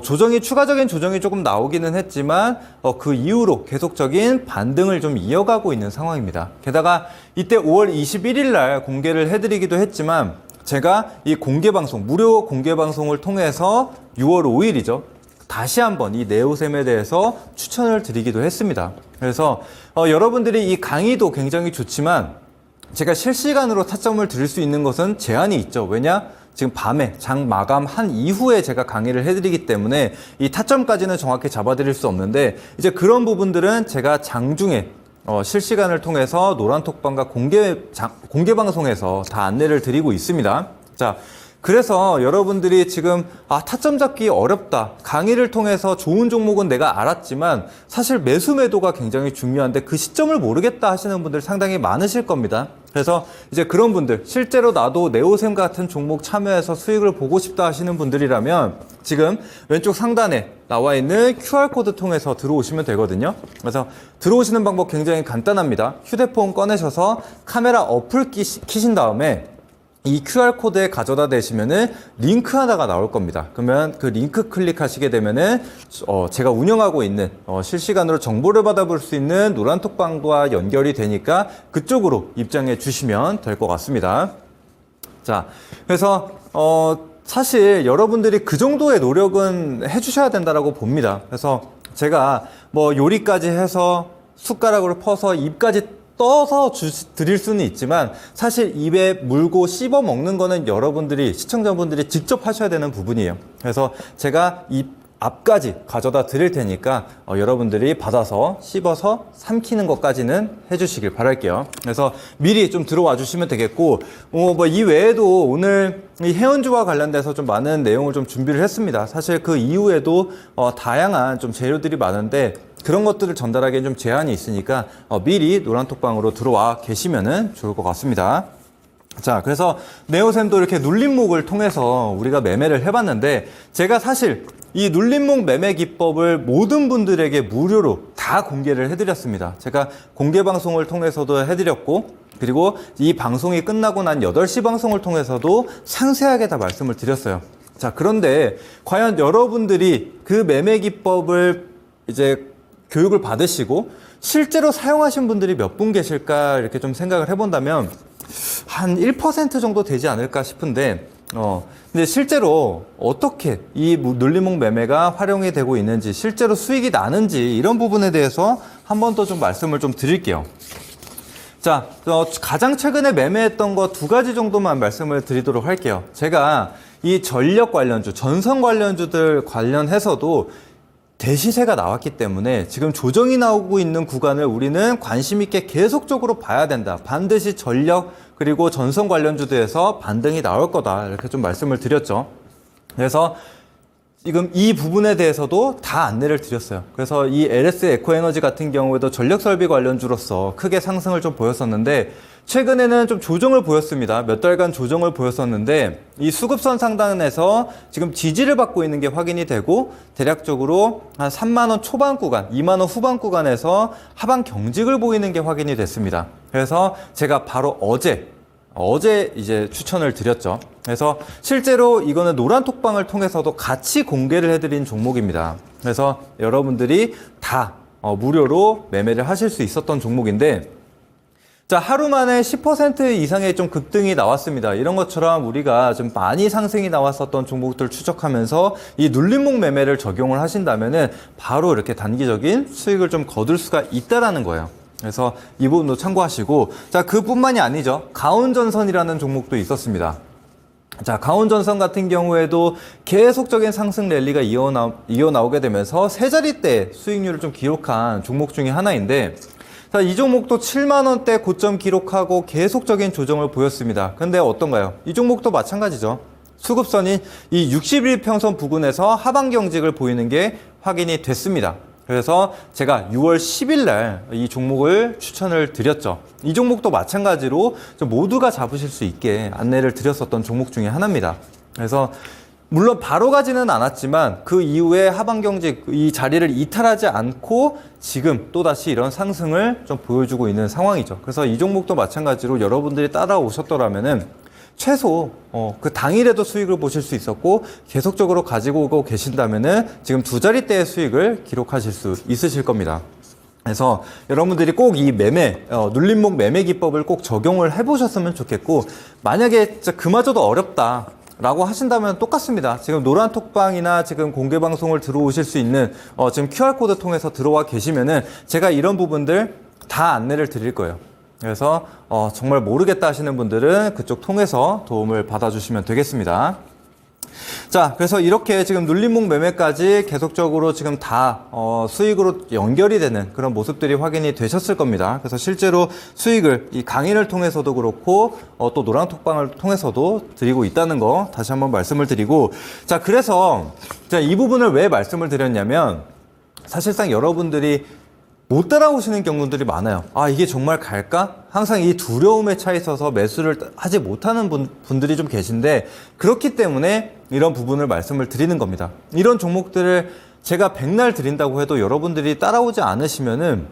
추가적인 조정이 조금 나오기는 했지만 그 이후로 계속적인 반등을 좀 이어가고 있는 상황입니다. 게다가 이때 5월 21일 날 공개를 해드리기도 했지만 제가 이 무료 공개 방송을 통해서 6월 5일이죠. 다시 한번 이 네오셈에 대해서 추천을 드리기도 했습니다. 그래서 여러분들이 이 강의도 굉장히 좋지만 제가 실시간으로 타점을 드릴 수 있는 것은 제한이 있죠. 왜냐? 지금 밤에 장 마감한 이후에 제가 강의를 해드리기 때문에 이 타점까지는 정확히 잡아드릴 수 없는데, 이제 그런 부분들은 제가 장중에 실시간을 통해서 노란톡방과 공개 방송에서 다 안내를 드리고 있습니다. 자, 그래서 여러분들이 지금 타점 잡기 어렵다, 강의를 통해서 좋은 종목은 내가 알았지만 사실 매수 매도가 굉장히 중요한데 그 시점을 모르겠다 하시는 분들 상당히 많으실 겁니다. 그래서 이제 그런 분들, 실제로 나도 네오셈 같은 종목 참여해서 수익을 보고 싶다 하시는 분들이라면 지금 왼쪽 상단에 나와 있는 QR코드 통해서 들어오시면 되거든요. 그래서 들어오시는 방법 굉장히 간단합니다. 휴대폰 꺼내셔서 카메라 어플 키신 다음에 이 QR코드에 가져다 대시면은 링크 하나가 나올 겁니다. 그러면 그 링크 클릭하시게 되면은 제가 운영하고 있는 실시간으로 정보를 받아볼 수 있는 노란톡방과 연결이 되니까 그쪽으로 입장해 주시면 될 것 같습니다. 자, 그래서 사실 여러분들이 그 정도의 노력은 해주셔야 된다라고 봅니다. 그래서 제가 뭐 요리까지 해서 숟가락으로 퍼서 입까지 떠서 드릴 수는 있지만 사실 입에 물고 씹어 먹는 거는 여러분들이, 시청자분들이 직접 하셔야 되는 부분이에요. 그래서 제가 입 앞까지 가져다 드릴 테니까 여러분들이 받아서 씹어서 삼키는 것까지는 해주시길 바랄게요. 그래서 미리 좀 들어와 주시면 되겠고, 뭐 이 외에도 오늘 이 해운주와 관련돼서 좀 많은 내용을 좀 준비를 했습니다. 사실 그 이후에도 다양한 좀 재료들이 많은데 그런 것들을 전달하기엔 좀 제한이 있으니까 미리 노란톡방으로 들어와 계시면은 좋을 것 같습니다. 자, 그래서 네오샘도 이렇게 눌림목을 통해서 우리가 매매를 해봤는데, 제가 사실 이 눌림목 매매 기법을 모든 분들에게 무료로 다 공개를 해드렸습니다. 제가 공개 방송을 통해서도 해드렸고, 그리고 이 방송이 끝나고 난 8시 방송을 통해서도 상세하게 다 말씀을 드렸어요. 자, 그런데 과연 여러분들이 그 매매 기법을 이제 교육을 받으시고 실제로 사용하신 분들이 몇 분 계실까 이렇게 좀 생각을 해본다면 한 1% 정도 되지 않을까 싶은데, 근데 실제로 어떻게 이 눌림목 매매가 활용이 되고 있는지, 실제로 수익이 나는지, 이런 부분에 대해서 한 번 더 좀 말씀을 좀 드릴게요. 자, 가장 최근에 매매했던 거 2가지 정도만 말씀을 드리도록 할게요. 제가 이 전력 관련주, 전선 관련주들 관련해서도 대시세가 나왔기 때문에 지금 조정이 나오고 있는 구간을 우리는 관심 있게 계속적으로 봐야 된다. 반드시 전력 그리고 전선 관련주들에서 반등이 나올 거다. 이렇게 좀 말씀을 드렸죠. 그래서 지금 이 부분에 대해서도 다 안내를 드렸어요. 그래서 이 LS 에코에너지 같은 경우에도 전력 설비 관련주로서 크게 상승을 좀 보였었는데, 최근에는 좀 조정을 보였습니다. 몇 달간 조정을 보였었는데, 이 수급선 상단에서 지금 지지를 받고 있는 게 확인이 되고, 대략적으로 한 3만원 초반 구간, 2만원 후반 구간에서 하방 경직을 보이는 게 확인이 됐습니다. 그래서 제가 바로 어제 이제 추천을 드렸죠. 그래서 실제로 이거는 노란톡방을 통해서도 같이 공개를 해드린 종목입니다. 그래서 여러분들이 다 무료로 매매를 하실 수 있었던 종목인데, 자, 하루 만에 10% 이상의 좀 급등이 나왔습니다. 이런 것처럼 우리가 좀 많이 상승이 나왔었던 종목들 추적하면서 이 눌림목 매매를 적용을 하신다면은 바로 이렇게 단기적인 수익을 좀 거둘 수가 있다라는 거예요. 그래서 이 부분도 참고하시고, 자, 그뿐만이 아니죠. 가온전선이라는 종목도 있었습니다. 자, 가온전선 같은 경우에도 계속적인 상승 랠리가 이어나오게 되면서 세 자릿대 수익률을 좀 기록한 종목 중에 하나인데, 자, 이 종목도 7만원대 고점 기록하고 계속적인 조정을 보였습니다. 근데 어떤가요? 이 종목도 마찬가지죠. 수급선인 이 61평선 부근에서 하방 경직을 보이는 게 확인이 됐습니다. 그래서 제가 6월 10일 날 이 종목을 추천을 드렸죠. 이 종목도 마찬가지로 모두가 잡으실 수 있게 안내를 드렸었던 종목 중에 하나입니다. 그래서 물론 바로 가지는 않았지만 그 이후에 하방 경직 이 자리를 이탈하지 않고 지금 또다시 이런 상승을 좀 보여주고 있는 상황이죠. 그래서 이 종목도 마찬가지로 여러분들이 따라오셨더라면은 최소 그 당일에도 수익을 보실 수 있었고, 계속적으로 가지고 오고 계신다면은 지금 2자릿대의 수익을 기록하실 수 있으실 겁니다. 그래서 여러분들이 꼭 이 눌림목 매매 기법을 꼭 적용을 해보셨으면 좋겠고, 만약에 진짜 그마저도 어렵다 라고 하신다면 똑같습니다. 지금 노란톡방이나 지금 공개방송을 들어오실 수 있는 지금 QR코드 통해서 들어와 계시면은 제가 이런 부분들 다 안내를 드릴 거예요. 그래서 정말 모르겠다 하시는 분들은 그쪽 통해서 도움을 받아주시면 되겠습니다. 자, 그래서 이렇게 지금 눌림목 매매까지 계속적으로 지금 다 수익으로 연결이 되는 그런 모습들이 확인이 되셨을 겁니다. 그래서 실제로 수익을 이 강의를 통해서도 그렇고 또 노란톡방을 통해서도 드리고 있다는 거 다시 한번 말씀을 드리고, 자, 그래서 이 부분을 왜 말씀을 드렸냐면, 사실상 여러분들이 못 따라오시는 경우들이 많아요. 아, 이게 정말 갈까? 항상 이 두려움에 차 있어서 매수를 하지 못하는 분들이 좀 계신데, 그렇기 때문에 이런 부분을 말씀을 드리는 겁니다. 이런 종목들을 제가 백날 드린다고 해도 여러분들이 따라오지 않으시면은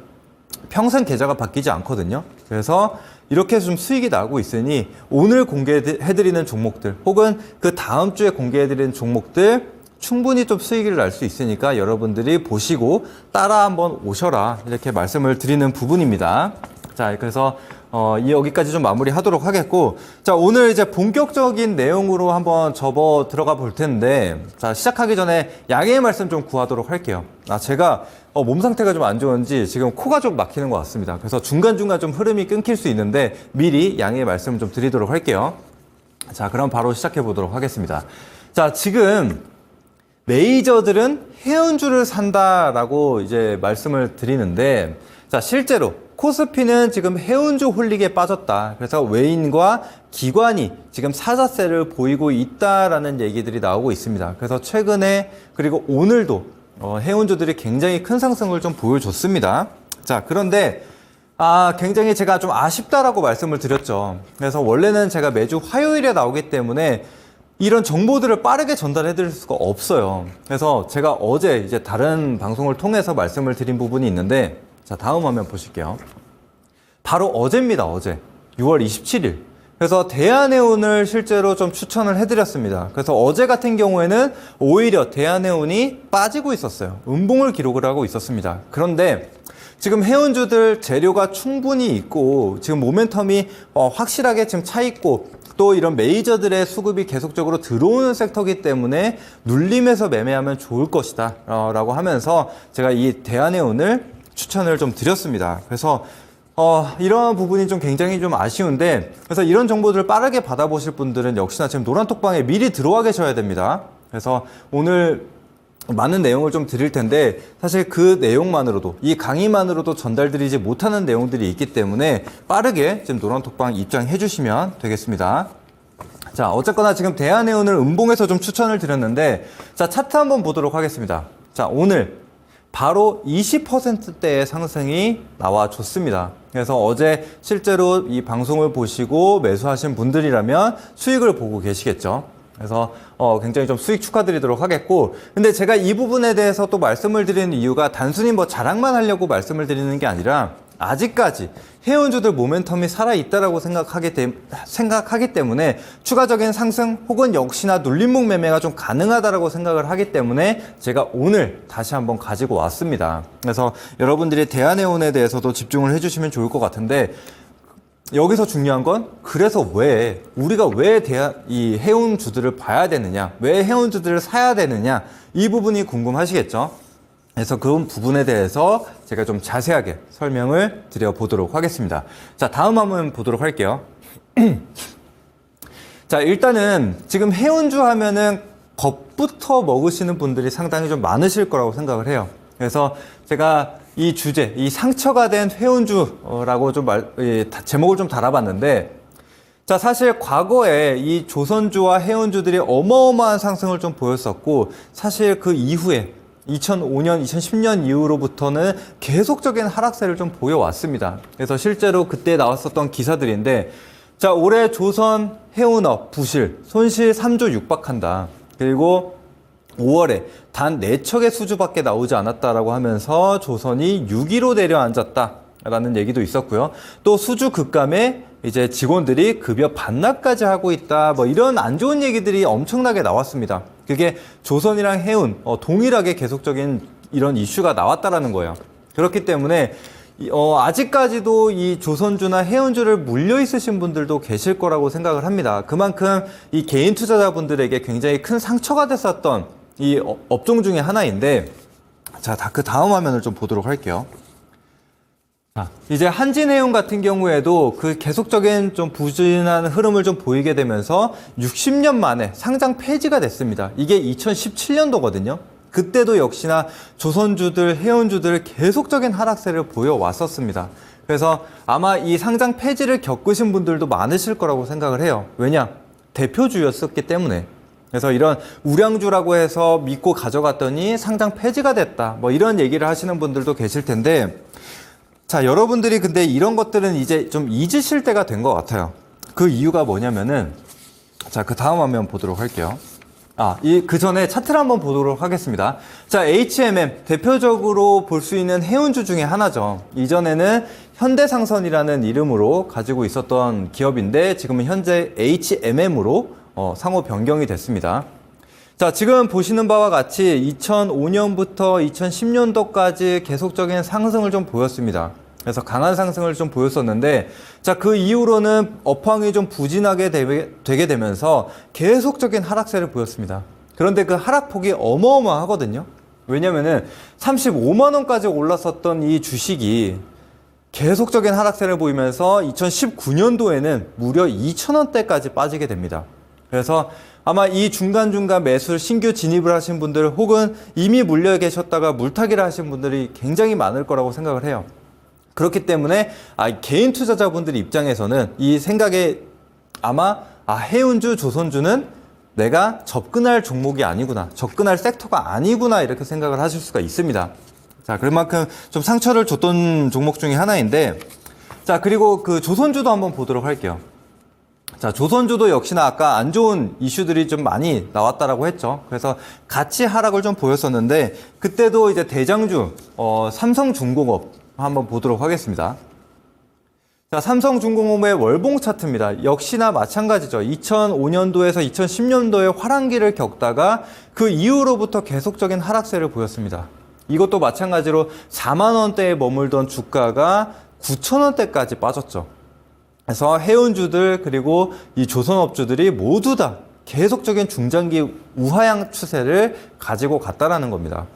평생 계좌가 바뀌지 않거든요. 그래서 이렇게 좀 수익이 나고 있으니 오늘 공개해드리는 종목들 혹은 그 다음 주에 공개해드리는 종목들 충분히 좀 수익을 날 수 있으니까 여러분들이 보시고 따라 한번 오셔라, 이렇게 말씀을 드리는 부분입니다. 자, 그래서 여기까지 좀 마무리하도록 하겠고, 자, 오늘 이제 본격적인 내용으로 한번 접어 들어가 볼 텐데, 자, 시작하기 전에 양해의 말씀 좀 구하도록 할게요. 제가 몸 상태가 좀 안 좋은지 지금 코가 좀 막히는 것 같습니다. 그래서 중간중간 좀 흐름이 끊길 수 있는데 미리 양해의 말씀 좀 드리도록 할게요. 자, 그럼 바로 시작해 보도록 하겠습니다. 자, 지금 메이저들은 해운주를 산다라고 이제 말씀을 드리는데, 자, 실제로 코스피는 지금 해운주 홀릭에 빠졌다. 그래서 외인과 기관이 지금 사자세를 보이고 있다라는 얘기들이 나오고 있습니다. 그래서 최근에 그리고 오늘도 해운주들이 굉장히 큰 상승을 좀 보여줬습니다. 자, 그런데 굉장히 제가 좀 아쉽다라고 말씀을 드렸죠. 그래서 원래는 제가 매주 화요일에 나오기 때문에 이런 정보들을 빠르게 전달해 드릴 수가 없어요. 그래서 제가 어제 이제 다른 방송을 통해서 말씀을 드린 부분이 있는데, 자, 다음 화면 보실게요. 바로 어제입니다, 어제. 6월 27일. 그래서 대한해운을 실제로 좀 추천을 해드렸습니다. 그래서 어제 같은 경우에는 오히려 대한해운이 빠지고 있었어요. 음봉을 기록을 하고 있었습니다. 그런데 지금 해운주들 재료가 충분히 있고 지금 모멘텀이 확실하게 지금 차 있고 또 이런 메이저들의 수급이 계속적으로 들어오는 섹터이기 때문에 눌림에서 매매하면 좋을 것이다 라고 하면서 제가 이 대한해운을 추천을 좀 드렸습니다. 그래서 이런 부분이 좀 굉장히 좀 아쉬운데, 그래서 이런 정보들을 빠르게 받아보실 분들은 역시나 지금 노란톡방에 미리 들어와 계셔야 됩니다. 그래서 오늘 많은 내용을 좀 드릴 텐데 사실 그 내용만으로도 이 강의만으로도 전달드리지 못하는 내용들이 있기 때문에 빠르게 지금 노란톡방 입장해 주시면 되겠습니다. 자, 어쨌거나 지금 대한해운을 음봉에서 좀 추천을 드렸는데, 자, 차트 한번 보도록 하겠습니다. 자, 오늘 바로 20%대의 상승이 나와줬습니다. 그래서 어제 실제로 이 방송을 보시고 매수하신 분들이라면 수익을 보고 계시겠죠. 그래서 굉장히 좀 수익 축하드리도록 하겠고, 근데 제가 이 부분에 대해서 또 말씀을 드리는 이유가 단순히 뭐 자랑만 하려고 말씀을 드리는 게 아니라 아직까지 해운주들 모멘텀이 살아있다라고 생각하기 때문에 추가적인 상승 혹은 역시나 눌림목 매매가 좀 가능하다라고 생각을 하기 때문에 제가 오늘 다시 한번 가지고 왔습니다. 그래서 여러분들이 대한해운에 대해서도 집중을 해주시면 좋을 것 같은데, 여기서 중요한 건 그래서 왜 우리가 왜 이 해운주들을 봐야 되느냐, 왜 해운주들을 사야 되느냐, 이 부분이 궁금하시겠죠? 그래서 그 부분에 대해서 제가 좀 자세하게 설명을 드려보도록 하겠습니다. 자, 다음 한번 보도록 할게요. 자, 일단은 지금 해운주 하면은 겁부터 먹으시는 분들이 상당히 좀 많으실 거라고 생각을 해요. 그래서 제가 이 주제, 이 상처가 된 해운주라고 좀 제목을 좀 달아봤는데, 자, 사실 과거에 이 조선주와 해운주들이 어마어마한 상승을 좀 보였었고, 사실 그 이후에 2005년, 2010년 이후로부터는 계속적인 하락세를 좀 보여왔습니다. 그래서 실제로 그때 나왔었던 기사들인데, 자, 올해 조선 해운업 부실, 손실 3조 육박한다. 그리고 5월에 단 4척의 수주밖에 나오지 않았다라고 하면서 조선이 6위로 내려앉았다라는 얘기도 있었고요. 또 수주 급감에 이제 직원들이 급여 반납까지 하고 있다, 뭐 이런 안 좋은 얘기들이 엄청나게 나왔습니다. 그게 조선이랑 해운 동일하게 계속적인 이런 이슈가 나왔다라는 거예요. 그렇기 때문에 아직까지도 이 조선주나 해운주를 물려 있으신 분들도 계실 거라고 생각을 합니다. 그만큼 이 개인 투자자분들에게 굉장히 큰 상처가 됐었던 이 업종 중에 하나인데, 자, 그 다음 화면을 좀 보도록 할게요. 자, 이제 한진해운 같은 경우에도 그 계속적인 좀 부진한 흐름을 좀 보이게 되면서 60년 만에 상장 폐지가 됐습니다. 이게 2017년도거든요. 그때도 역시나 조선주들, 해운주들 계속적인 하락세를 보여왔었습니다. 그래서 아마 이 상장 폐지를 겪으신 분들도 많으실 거라고 생각을 해요. 왜냐? 대표주였었기 때문에. 그래서 이런 우량주라고 해서 믿고 가져갔더니 상장 폐지가 됐다, 뭐 이런 얘기를 하시는 분들도 계실 텐데, 자, 여러분들이 근데 이런 것들은 이제 좀 잊으실 때가 된 것 같아요. 그 이유가 뭐냐면은, 자, 그 다음 화면 보도록 할게요. 그 전에 차트를 한번 보도록 하겠습니다. 자, HMM 대표적으로 볼 수 있는 해운주 중에 하나죠. 이전에는 현대상선이라는 이름으로 가지고 있었던 기업인데 지금은 현재 HMM으로 상호 변경이 됐습니다. 자, 지금 보시는 바와 같이 2005년부터 2010년도까지 계속적인 상승을 좀 보였습니다. 그래서 강한 상승을 좀 보였었는데, 자, 그 이후로는 업황이 좀 부진하게 되게 되면서 계속적인 하락세를 보였습니다. 그런데 그 하락폭이 어마어마하거든요. 왜냐면은 35만원까지 올랐었던 이 주식이 계속적인 하락세를 보이면서 2019년도에는 무려 2,000원대까지 빠지게 됩니다. 그래서 아마 이 중간중간 매수 신규 진입을 하신 분들 혹은 이미 물려 계셨다가 물타기를 하신 분들이 굉장히 많을 거라고 생각을 해요. 그렇기 때문에 개인 투자자분들 입장에서는 이 생각에 아마 해운주, 조선주는 내가 접근할 종목이 아니구나, 접근할 섹터가 아니구나 이렇게 생각을 하실 수가 있습니다. 자, 그만큼 좀 상처를 줬던 종목 중에 하나인데, 자, 그리고 그 조선주도 한번 보도록 할게요. 자, 조선주도 역시나 아까 안 좋은 이슈들이 좀 많이 나왔다라고 했죠. 그래서 같이 하락을 좀 보였었는데, 그때도 이제 대장주, 삼성중공업 한번 보도록 하겠습니다. 자, 삼성중공업의 월봉 차트입니다. 역시나 마찬가지죠. 2005년도에서 2010년도에 화랑기를 겪다가 그 이후로부터 계속적인 하락세를 보였습니다. 이것도 마찬가지로 4만 원대에 머물던 주가가 9천 원대까지 빠졌죠. 그래서 해운주들 그리고 이 조선업주들이 모두 다 계속적인 중장기 우하향 추세를 가지고 갔다라는 겁니다.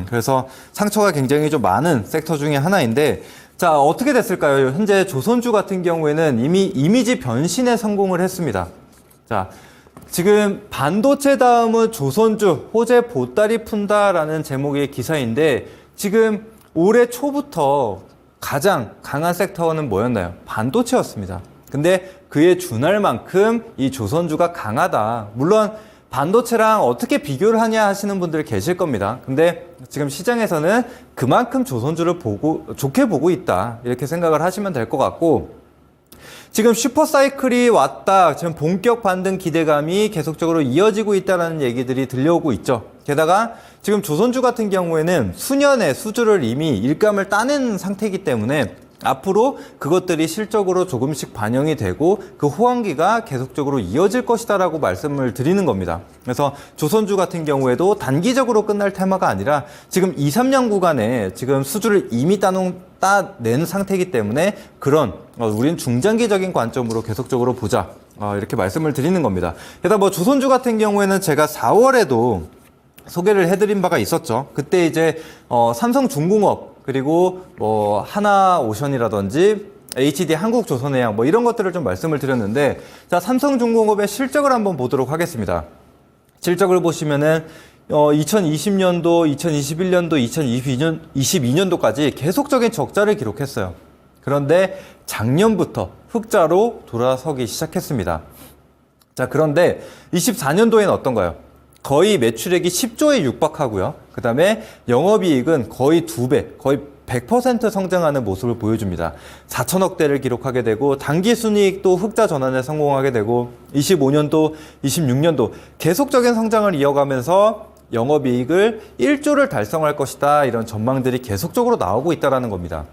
그래서 상처가 굉장히 좀 많은 섹터 중에 하나인데, 자, 어떻게 됐을까요? 현재 조선주 같은 경우에는 이미 이미지 변신에 성공을 했습니다. 자, 지금 반도체 다음은 조선주, 호재 보따리 푼다라는 제목의 기사인데, 지금 올해 초부터 가장 강한 섹터는 뭐였나요? 반도체였습니다. 근데 그에 준할 만큼 이 조선주가 강하다. 물론 반도체랑 어떻게 비교를 하냐 하시는 분들 계실 겁니다. 근데 지금 시장에서는 그만큼 조선주를 좋게 보고 있다, 이렇게 생각을 하시면 될 것 같고, 지금 슈퍼사이클이 왔다, 지금 본격 반등 기대감이 계속적으로 이어지고 있다는 얘기들이 들려오고 있죠. 게다가 지금 조선주 같은 경우에는 수년의 수주를 이미 일감을 따낸 상태이기 때문에 앞으로 그것들이 실적으로 조금씩 반영이 되고 그 호황기가 계속적으로 이어질 것이다라고 말씀을 드리는 겁니다. 그래서 조선주 같은 경우에도 단기적으로 끝날 테마가 아니라 지금 2, 3년 구간에 지금 수주를 이미 따낸 상태이기 때문에 그런 우린 중장기적인 관점으로 계속적으로 보자, 이렇게 말씀을 드리는 겁니다. 게다가 뭐 조선주 같은 경우에는 제가 4월에도 소개를 해드린 바가 있었죠. 그때 이제 삼성중공업 그리고 뭐 하나오션이라든지 HD 한국조선해양 뭐 이런 것들을 좀 말씀을 드렸는데, 자, 삼성중공업의 실적을 한번 보도록 하겠습니다. 실적을 보시면은 2020년도, 2021년도, 2022년도까지 계속적인 적자를 기록했어요. 그런데 작년부터 흑자로 돌아서기 시작했습니다. 자, 그런데 24년도에는 어떤가요? 거의 매출액이 10조에 육박하고요. 그 다음에 영업이익은 거의 2배, 거의 100% 성장하는 모습을 보여줍니다. 4천억대를 기록하게 되고 당기순이익도 흑자 전환에 성공하게 되고 25년도, 26년도 계속적인 성장을 이어가면서 영업이익을 1조를 달성할 것이다, 이런 전망들이 계속적으로 나오고 있다는 겁니다.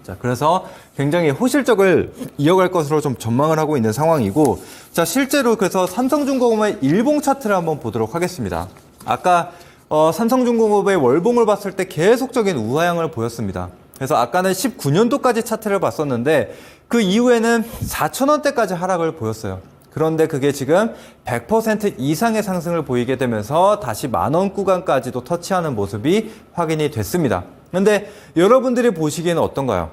자, 그래서 굉장히 호실적을 이어갈 것으로 좀 전망을 하고 있는 상황이고, 자, 실제로 그래서 삼성중공업의 일봉 차트를 한번 보도록 하겠습니다. 아까 삼성중공업의 월봉을 봤을 때 계속적인 우하향을 보였습니다. 그래서 아까는 19년도까지 차트를 봤었는데 그 이후에는 4,000원대까지 하락을 보였어요. 그런데 그게 지금 100% 이상의 상승을 보이게 되면서 다시 만원 구간까지도 터치하는 모습이 확인이 됐습니다. 근데 여러분들이 보시기에는 어떤가요?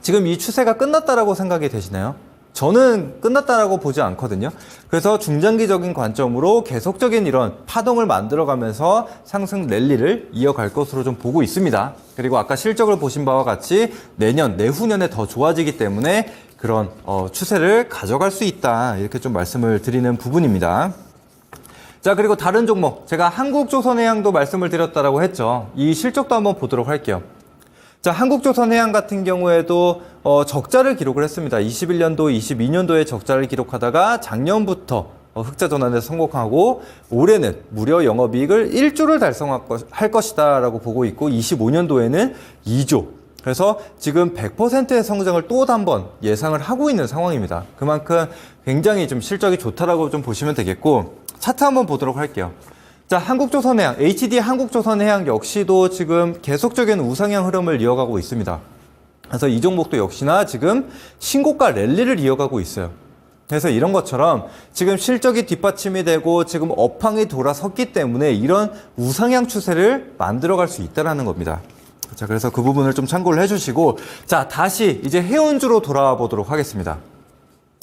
지금 이 추세가 끝났다라고 생각이 되시나요? 저는 끝났다라고 보지 않거든요. 그래서 중장기적인 관점으로 계속적인 이런 파동을 만들어가면서 상승 랠리를 이어갈 것으로 좀 보고 있습니다. 그리고 아까 실적을 보신 바와 같이 내년, 내후년에 더 좋아지기 때문에 그런 추세를 가져갈 수 있다, 이렇게 좀 말씀을 드리는 부분입니다. 자, 그리고 다른 종목, 제가 한국조선해양도 말씀을 드렸다라고 했죠. 이 실적도 한번 보도록 할게요. 자, 한국조선해양 같은 경우에도 적자를 기록을 했습니다. 21년도, 22년도에 적자를 기록하다가 작년부터 흑자 전환에 성공하고 올해는 무려 영업이익을 1조를 달성할 것이다 라고 보고 있고 25년도에는 2조. 그래서 지금 100%의 성장을 또 한 번 예상을 하고 있는 상황입니다. 그만큼 굉장히 좀 실적이 좋다라고 좀 보시면 되겠고, 차트 한번 보도록 할게요. 자, 한국조선해양, HD 한국조선해양 역시도 지금 계속적인 우상향 흐름을 이어가고 있습니다. 그래서 이 종목도 역시나 지금 신고가 랠리를 이어가고 있어요. 그래서 이런 것처럼 지금 실적이 뒷받침이 되고 지금 업황이 돌아섰기 때문에 이런 우상향 추세를 만들어갈 수 있다는 겁니다. 자, 그래서 그 부분을 좀 참고를 해주시고, 자, 다시 이제 해운주로 돌아와 보도록 하겠습니다.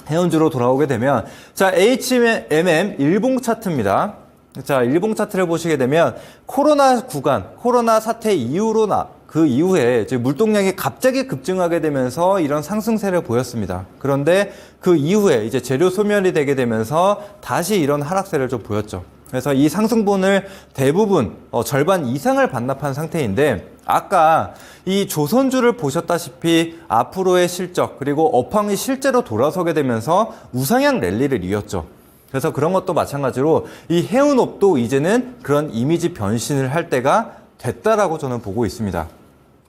해운주로 돌아오게 되면 자, HMM 일봉 차트입니다. 자, 일봉 차트를 보시게 되면 코로나 사태 이후로 그 이후에 이제 물동량이 갑자기 급증하게 되면서 이런 상승세를 보였습니다. 그런데 그 이후에 이제 재료 소멸이 되게 되면서 다시 이런 하락세를 좀 보였죠. 그래서 이 상승분을 대부분 절반 이상을 반납한 상태인데 아까 이 조선주를 보셨다시피 앞으로의 실적 그리고 업황이 실제로 돌아서게 되면서 우상향 랠리를 이었죠. 그래서 그런 것도 마찬가지로 이 해운업도 이제는 그런 이미지 변신을 할 때가 됐다라고 저는 보고 있습니다.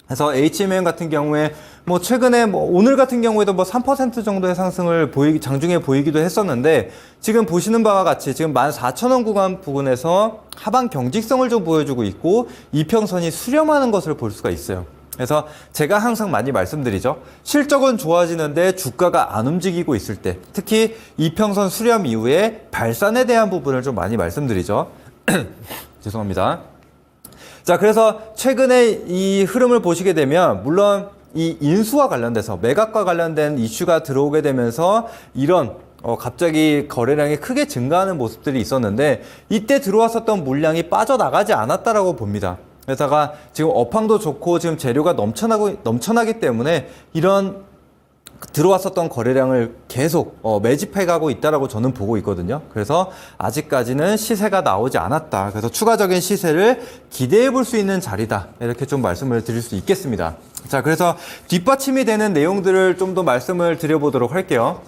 그래서 HMM 같은 경우에 뭐 최근에 오늘 같은 경우에도 3% 정도의 상승을 장중에 보이기도 했었는데 지금 보시는 바와 같이 지금 14,000원 구간 부근에서 하방 경직성을 좀 보여주고 있고 이평선이 수렴하는 것을 볼 수가 있어요. 그래서 제가 항상 많이 말씀드리죠. 실적은 좋아지는데 주가가 안 움직이고 있을 때 특히 이평선 수렴 이후에 발산에 대한 부분을 좀 많이 말씀드리죠. 죄송합니다. 자, 그래서 최근에 이 흐름을 보시게 되면 물론 이 인수와 관련돼서 매각과 관련된 이슈가 들어오게 되면서 이런 갑자기 거래량이 크게 증가하는 모습들이 있었는데 이때 들어왔었던 물량이 빠져나가지 않았다라고 봅니다. 그래서가 지금 업황도 좋고 지금 재료가 넘쳐나기 때문에 이런 들어왔었던 거래량을 계속 매집해가고 있다라고 저는 보고 있거든요. 그래서 아직까지는 시세가 나오지 않았다. 그래서 추가적인 시세를 기대해 볼 수 있는 자리다. 이렇게 좀 말씀을 드릴 수 있겠습니다. 자, 그래서 뒷받침이 되는 내용들을 좀 더 말씀을 드려보도록 할게요.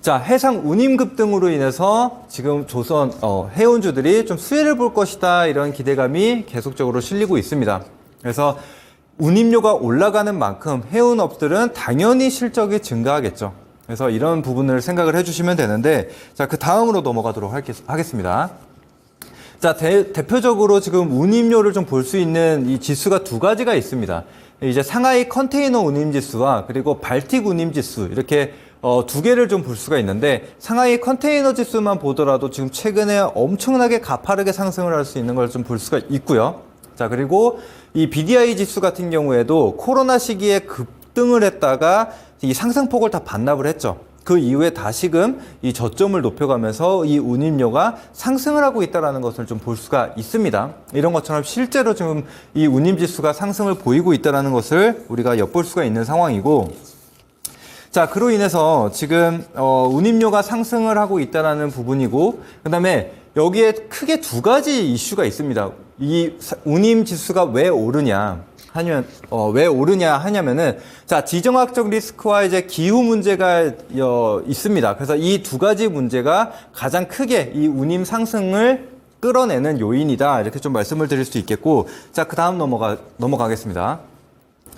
자, 해상 운임 급등으로 인해서 지금 조선 해운주들이 좀 수혜를 볼 것이다 이런 기대감이 계속적으로 실리고 있습니다. 그래서 운임료가 올라가는 만큼 해운업들은 당연히 실적이 증가하겠죠. 그래서 이런 부분을 생각을 해주시면 되는데 자, 그 다음으로 넘어가도록 하겠습니다. 자, 대표적으로 지금 운임료를 좀 볼 수 있는 이 지수가 두 가지가 있습니다. 이제 상하이 컨테이너 운임지수와 그리고 발틱 운임지수 이렇게 두 개를 좀 볼 수가 있는데 상하이 컨테이너 지수만 보더라도 지금 최근에 엄청나게 가파르게 상승을 할 수 있는 걸 좀 볼 수가 있고요. 자, 그리고 이 BDI 지수 같은 경우에도 코로나 시기에 급등을 했다가 이 상승폭을 다 반납을 했죠. 그 이후에 다시금 이 저점을 높여가면서 이 운임료가 상승을 하고 있다는 것을 좀 볼 수가 있습니다. 이런 것처럼 실제로 지금 이 운임지수가 상승을 보이고 있다는 것을 우리가 엿볼 수가 있는 상황이고 자, 그로 인해서 지금 운임료가 상승을 하고 있다는 부분이고 그다음에 여기에 크게 두 가지 이슈가 있습니다. 이 운임 지수가 왜 오르냐 하냐면은 자, 지정학적 리스크와 이제 기후 문제가 있습니다. 그래서 이 두 가지 문제가 가장 크게 이 운임 상승을 끌어내는 요인이다. 이렇게 좀 말씀을 드릴 수 있겠고 자, 그 다음 넘어가겠습니다.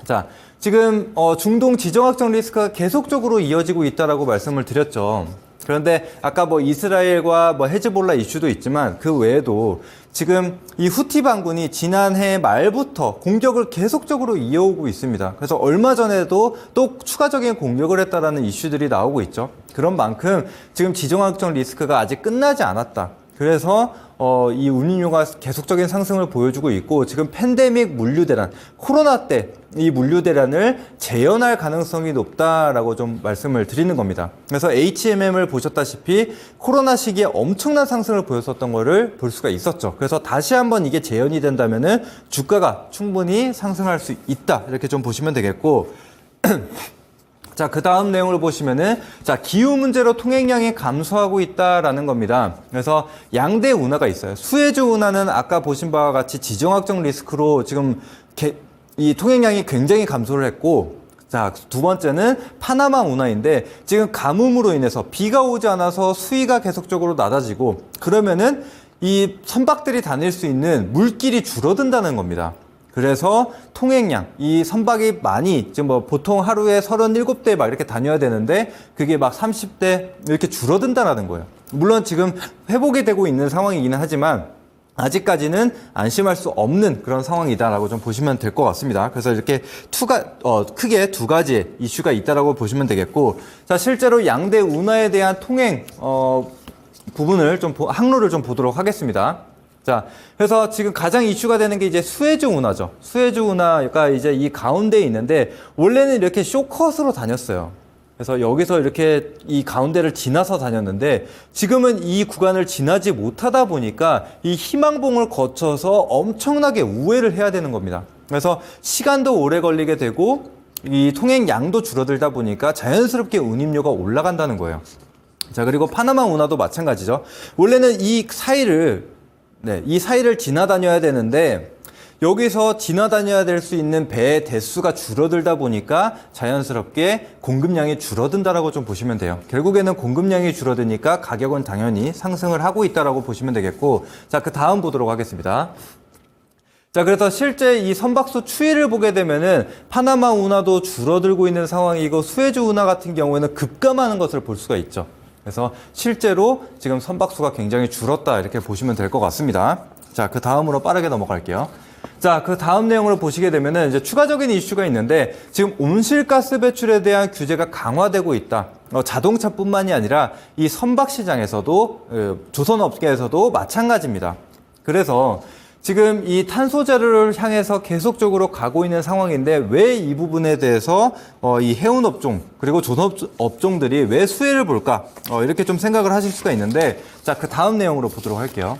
자, 지금 중동 지정학적 리스크가 계속적으로 이어지고 있다라고 말씀을 드렸죠. 그런데 아까 이스라엘과 헤즈볼라 이슈도 있지만 그 외에도 지금 이 후티 반군이 지난해 말부터 공격을 계속적으로 이어오고 있습니다. 그래서 얼마 전에도 또 추가적인 공격을 했다라는 이슈들이 나오고 있죠. 그런 만큼 지금 지정학적 리스크가 아직 끝나지 않았다. 그래서 이 운임료가 계속적인 상승을 보여주고 있고 지금 팬데믹 물류대란, 코로나 때 이 물류대란을 재현할 가능성이 높다라고 좀 말씀을 드리는 겁니다. 그래서 HMM을 보셨다시피 코로나 시기에 엄청난 상승을 보였었던 거를 볼 수가 있었죠. 그래서 다시 한번 이게 재현이 된다면은 주가가 충분히 상승할 수 있다. 이렇게 좀 보시면 되겠고 자, 그 다음 내용을 보시면은, 자, 기후 문제로 통행량이 감소하고 있다라는 겁니다. 그래서 양대 운하가 있어요. 수에즈 운하는 아까 보신 바와 같이 지정학적 리스크로 지금 이 통행량이 굉장히 감소를 했고, 자, 두 번째는 파나마 운하인데, 지금 가뭄으로 인해서 비가 오지 않아서 수위가 계속적으로 낮아지고, 그러면은 이 선박들이 다닐 수 있는 물길이 줄어든다는 겁니다. 그래서 통행량, 이 선박이 많이, 지금 보통 하루에 37대 막 이렇게 다녀야 되는데, 그게 막 30대 이렇게 줄어든다는 거예요. 물론 지금 회복이 되고 있는 상황이기는 하지만, 아직까지는 안심할 수 없는 그런 상황이다라고 좀 보시면 될 것 같습니다. 그래서 이렇게 크게 두 가지의 이슈가 있다라고 보시면 되겠고, 자, 실제로 양대 운하에 대한 통행, 부분을 항로를 좀 보도록 하겠습니다. 자, 그래서 지금 가장 이슈가 되는 게 이제 수에즈 운하죠. 수에즈 운하가 이제 이 가운데에 있는데, 원래는 이렇게 쇼컷으로 다녔어요. 그래서 여기서 이렇게 이 가운데를 지나서 다녔는데 지금은 이 구간을 지나지 못하다 보니까 이 희망봉을 거쳐서 엄청나게 우회를 해야 되는 겁니다. 그래서 시간도 오래 걸리게 되고 이 통행 양도 줄어들다 보니까 자연스럽게 운임료가 올라간다는 거예요. 자, 그리고 파나마 운하도 마찬가지죠. 원래는 이 사이를 지나다녀야 되는데 여기서 지나다녀야 될 수 있는 배의 대수가 줄어들다 보니까 자연스럽게 공급량이 줄어든다라고 좀 보시면 돼요. 결국에는 공급량이 줄어드니까 가격은 당연히 상승을 하고 있다라고 보시면 되겠고, 자, 그 다음 보도록 하겠습니다. 자, 그래서 실제 이 선박수 추이를 보게 되면은 파나마 운하도 줄어들고 있는 상황이고 수에즈 운하 같은 경우에는 급감하는 것을 볼 수가 있죠. 그래서 실제로 지금 선박수가 굉장히 줄었다 이렇게 보시면 될 것 같습니다. 자, 그 다음으로 빠르게 넘어갈게요. 자, 그 다음 내용으로 보시게 되면은 이제 추가적인 이슈가 있는데 지금 온실가스 배출에 대한 규제가 강화되고 있다. 자동차뿐만이 아니라 이 선박 시장에서도 조선업계에서도 마찬가지입니다. 그래서 지금 이 탄소 제로를 향해서 계속적으로 가고 있는 상황인데 왜 이 부분에 대해서 이 해운 업종 그리고 조선업 업종들이 왜 수혜를 볼까? 이렇게 좀 생각을 하실 수가 있는데, 자, 그 다음 내용으로 보도록 할게요.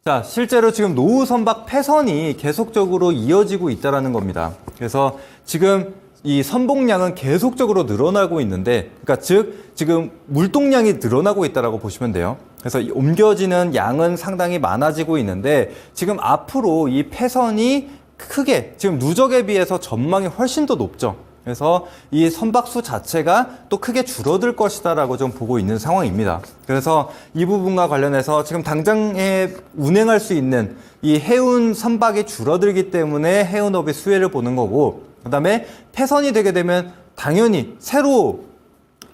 자, 실제로 지금 노후 선박 폐선이 계속적으로 이어지고 있다라는 겁니다. 그래서 지금 이 선봉량은 계속적으로 늘어나고 있는데, 그러니까 즉 지금 물동량이 늘어나고 있다라고 보시면 돼요. 그래서 옮겨지는 양은 상당히 많아지고 있는데 지금 앞으로 이 폐선이 크게 지금 누적에 비해서 전망이 훨씬 더 높죠. 그래서 이 선박수 자체가 또 크게 줄어들 것이다라고 좀 보고 있는 상황입니다. 그래서 이 부분과 관련해서 지금 당장에 운행할 수 있는 이 해운 선박이 줄어들기 때문에 해운업이 수혜를 보는 거고, 그다음에 폐선이 되게 되면 당연히 새로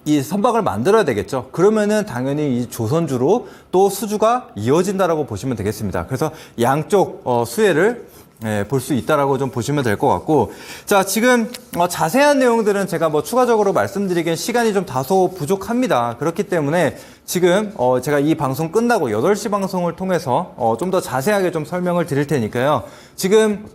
이 선박을 만들어야 되겠죠. 그러면은 당연히 이 조선주로 또 수주가 이어진다라고 보시면 되겠습니다. 그래서 양쪽 수혜를 볼 수 있다라고 좀 보시면 될 것 같고, 자, 지금 자세한 내용들은 제가 뭐 추가적으로 말씀드리기엔 시간이 좀 다소 부족합니다. 그렇기 때문에 지금 제가 이 방송 끝나고 8시 방송을 통해서 좀 더 자세하게 좀 설명을 드릴 테니까요. 지금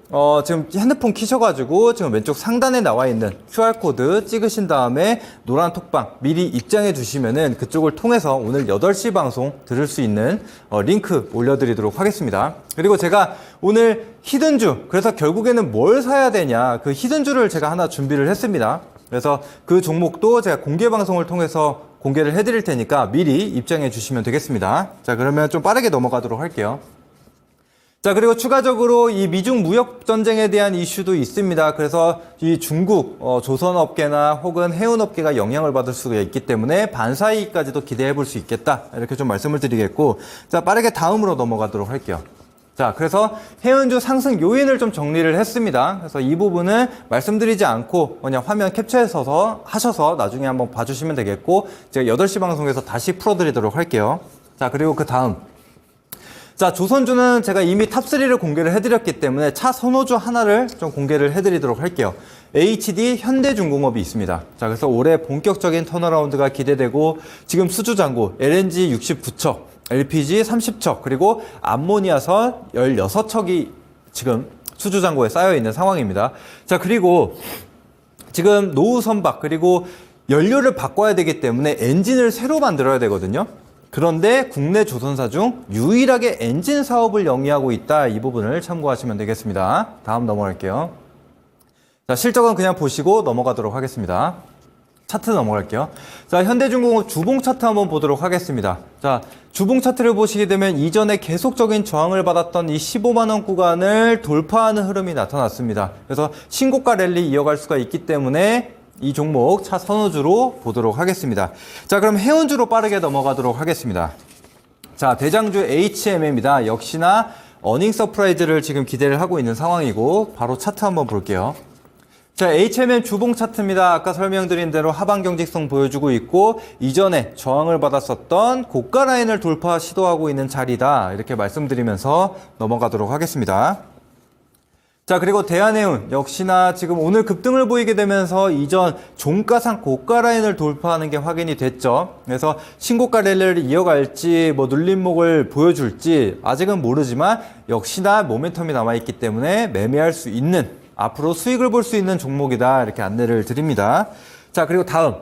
핸드폰 키셔가지고 지금 왼쪽 상단에 나와 있는 QR코드 찍으신 다음에 노란 톡방 미리 입장해 주시면은 그쪽을 통해서 오늘 8시 방송 들을 수 있는 링크 올려드리도록 하겠습니다. 그리고 제가 오늘 히든주, 그래서 결국에는 뭘 사야 되냐, 그 히든주를 제가 하나 준비를 했습니다. 그래서 그 종목도 제가 공개 방송을 통해서 공개를 해드릴 테니까 미리 입장해 주시면 되겠습니다. 자, 그러면 좀 빠르게 넘어가도록 할게요. 자, 그리고 추가적으로 이 미중 무역 전쟁에 대한 이슈도 있습니다. 그래서 이 중국 조선업계나 혹은 해운업계가 영향을 받을 수가 있기 때문에 반사이익까지도 기대해 볼 수 있겠다, 이렇게 좀 말씀을 드리겠고, 자, 빠르게 다음으로 넘어가도록 할게요. 자, 그래서 해운주 상승 요인을 좀 정리를 했습니다. 그래서 이 부분은 말씀드리지 않고 그냥 화면 캡처해서 하셔서 나중에 한번 봐주시면 되겠고, 제가 8시 방송에서 다시 풀어드리도록 할게요. 자, 그리고 그 다음. 자, 조선주는 제가 이미 탑3를 공개를 해드렸기 때문에 차 선호주 하나를 좀 공개를 해드리도록 할게요. HD 현대중공업이 있습니다. 자, 그래서 올해 본격적인 턴어라운드가 기대되고 지금 수주잔고 LNG 69척, LPG 30척, 그리고 암모니아선 16척이 지금 수주잔고에 쌓여있는 상황입니다. 자, 그리고 지금 노후 선박, 그리고 연료를 바꿔야 되기 때문에 엔진을 새로 만들어야 되거든요. 그런데 국내 조선사 중 유일하게 엔진 사업을 영위하고 있다, 이 부분을 참고하시면 되겠습니다. 다음 넘어갈게요. 자, 실적은 그냥 보시고 넘어가도록 하겠습니다. 차트 넘어갈게요. 자, 현대중공업 주봉 차트 한번 보도록 하겠습니다. 자, 주봉 차트를 보시게 되면 이전에 계속적인 저항을 받았던 이 15만원 구간을 돌파하는 흐름이 나타났습니다. 그래서 신고가 랠리 이어갈 수가 있기 때문에 이 종목 차 선호주로 보도록 하겠습니다. 자, 그럼 해운주로 빠르게 넘어가도록 하겠습니다. 자, 대장주 HM입니다. 역시나 어닝 서프라이즈를 지금 기대를 하고 있는 상황이고, 바로 차트 한번 볼게요. 자, HMM 주봉 차트입니다. 아까 설명드린 대로 하방 경직성 보여주고 있고, 이전에 저항을 받았었던 고가 라인을 돌파 시도하고 있는 자리다, 이렇게 말씀드리면서 넘어가도록 하겠습니다. 자, 그리고 대한해운 역시나 지금 오늘 급등을 보이게 되면서 이전 종가상 고가 라인을 돌파하는 게 확인이 됐죠. 그래서 신고가 랠리를 이어갈지 뭐 눌림목을 보여줄지 아직은 모르지만 역시나 모멘텀이 남아있기 때문에 매매할 수 있는, 앞으로 수익을 볼 수 있는 종목이다, 이렇게 안내를 드립니다. 자, 그리고 다음.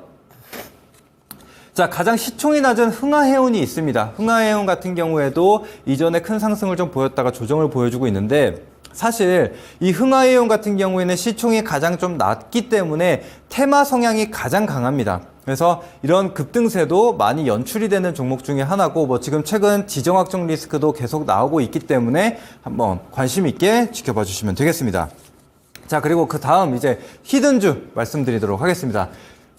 자, 가장 시총이 낮은 흥하해운이 있습니다. 흥하해운 같은 경우에도 이전에 큰 상승을 좀 보였다가 조정을 보여주고 있는데, 사실 이 흥하해운 같은 경우에는 시총이 가장 좀 낮기 때문에 테마 성향이 가장 강합니다. 그래서 이런 급등세도 많이 연출이 되는 종목 중에 하나고, 뭐 지금 최근 지정학적 리스크도 계속 나오고 있기 때문에 한번 관심 있게 지켜봐 주시면 되겠습니다. 자, 그리고 그 다음 이제 히든주 말씀드리도록 하겠습니다.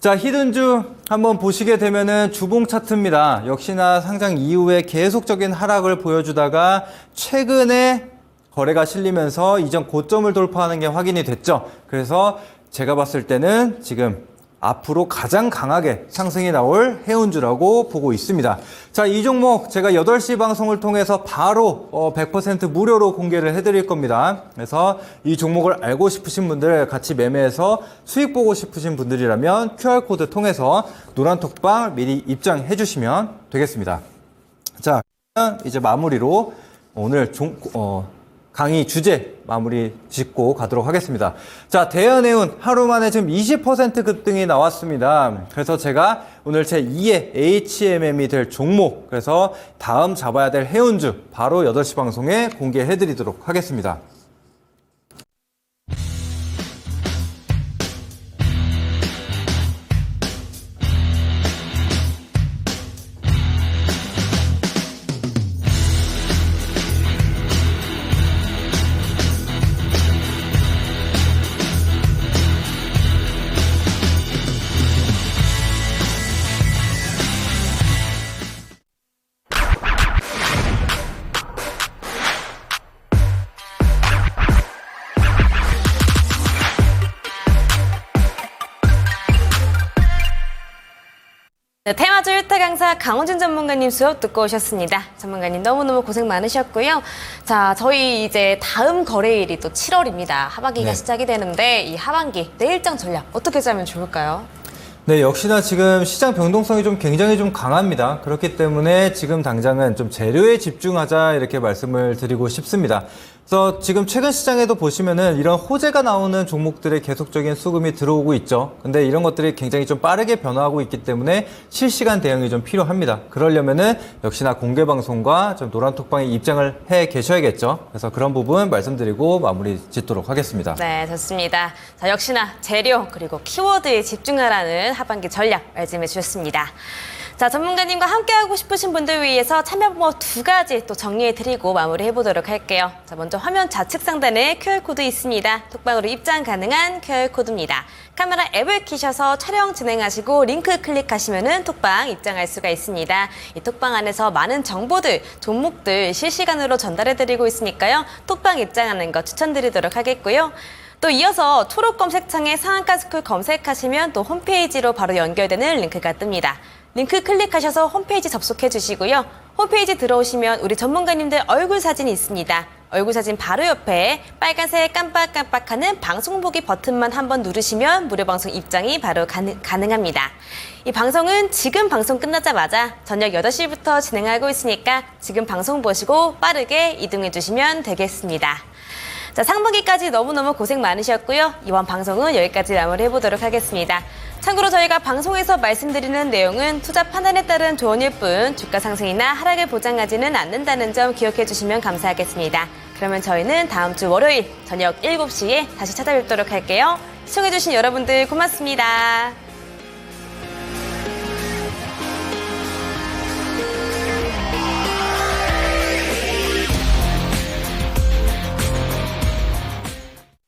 자, 히든주 한번 보시게 되면은 주봉 차트입니다. 역시나 상장 이후에 계속적인 하락을 보여주다가 최근에 거래가 실리면서 이전 고점을 돌파하는 게 확인이 됐죠. 그래서 제가 봤을 때는 지금 앞으로 가장 강하게 상승이 나올 해운주라고 보고 있습니다. 자, 이 종목 제가 8시 방송을 통해서 바로 100% 무료로 공개를 해드릴 겁니다. 그래서 이 종목을 알고 싶으신 분들, 같이 매매해서 수익 보고 싶으신 분들이라면 QR코드 통해서 노란톡방 미리 입장해 주시면 되겠습니다. 자, 이제 마무리로 오늘 강의 주제 마무리 짓고 가도록 하겠습니다. 자, 대한해운 하루 만에 지금 20% 급등이 나왔습니다. 그래서 제가 오늘 제 2의 HMM이 될 종목, 그래서 다음 잡아야 될 해운주 바로 8시 방송에 공개해 드리도록 하겠습니다. 네, 테마주 1타 강사 강원준 전문가님 수업 듣고 오셨습니다. 전문가님 너무너무 고생 많으셨고요. 자, 저희 이제 다음 거래일이 또 7월입니다. 하반기가 시작이 되는데 이 하반기 내일장 전략 어떻게 짜면 좋을까요? 네, 역시나 지금 시장 변동성이 굉장히 강합니다. 그렇기 때문에 지금 당장은 좀 재료에 집중하자 이렇게 말씀을 드리고 싶습니다. 그래서 지금 최근 시장에도 보시면은 이런 호재가 나오는 종목들의 계속적인 수급이 들어오고 있죠. 근데 이런 것들이 굉장히 좀 빠르게 변화하고 있기 때문에 실시간 대응이 좀 필요합니다. 그러려면은 역시나 공개 방송과 좀 노란톡방에 입장을 해 계셔야겠죠. 그래서 그런 부분 말씀드리고 마무리 짓도록 하겠습니다. 네, 좋습니다. 자, 역시나 재료 그리고 키워드에 집중하라는 하반기 전략 말씀해 주셨습니다. 자, 전문가님과 함께하고 싶으신 분들 위해서 참여 방법 2가지 또 정리해드리고 마무리해보도록 할게요. 자, 먼저 화면 좌측 상단에 QR코드 있습니다. 톡방으로 입장 가능한 QR코드입니다. 카메라 앱을 키셔서 촬영 진행하시고 링크 클릭하시면은 톡방 입장할 수가 있습니다. 이 톡방 안에서 많은 정보들, 종목들 실시간으로 전달해드리고 있으니까요. 톡방 입장하는 거 추천드리도록 하겠고요. 또 이어서 초록 검색창에 상한가 스쿨 검색하시면 또 홈페이지로 바로 연결되는 링크가 뜹니다. 링크 클릭하셔서 홈페이지 접속해 주시고요. 홈페이지 들어오시면 우리 전문가님들 얼굴 사진이 있습니다. 얼굴 사진 바로 옆에 빨간색 깜빡깜빡하는 방송 보기 버튼만 한번 누르시면 무료 방송 입장이 바로 가능합니다. 이 방송은 지금 방송 끝나자마자 저녁 8시부터 진행하고 있으니까 지금 방송 보시고 빠르게 이동해 주시면 되겠습니다. 자, 상반기까지 너무너무 고생 많으셨고요. 이번 방송은 여기까지 마무리해보도록 하겠습니다. 참고로 저희가 방송에서 말씀드리는 내용은 투자 판단에 따른 조언일 뿐 주가 상승이나 하락을 보장하지는 않는다는 점 기억해 주시면 감사하겠습니다. 그러면 저희는 다음 주 월요일 저녁 7시에 다시 찾아뵙도록 할게요. 시청해 주신 여러분들 고맙습니다.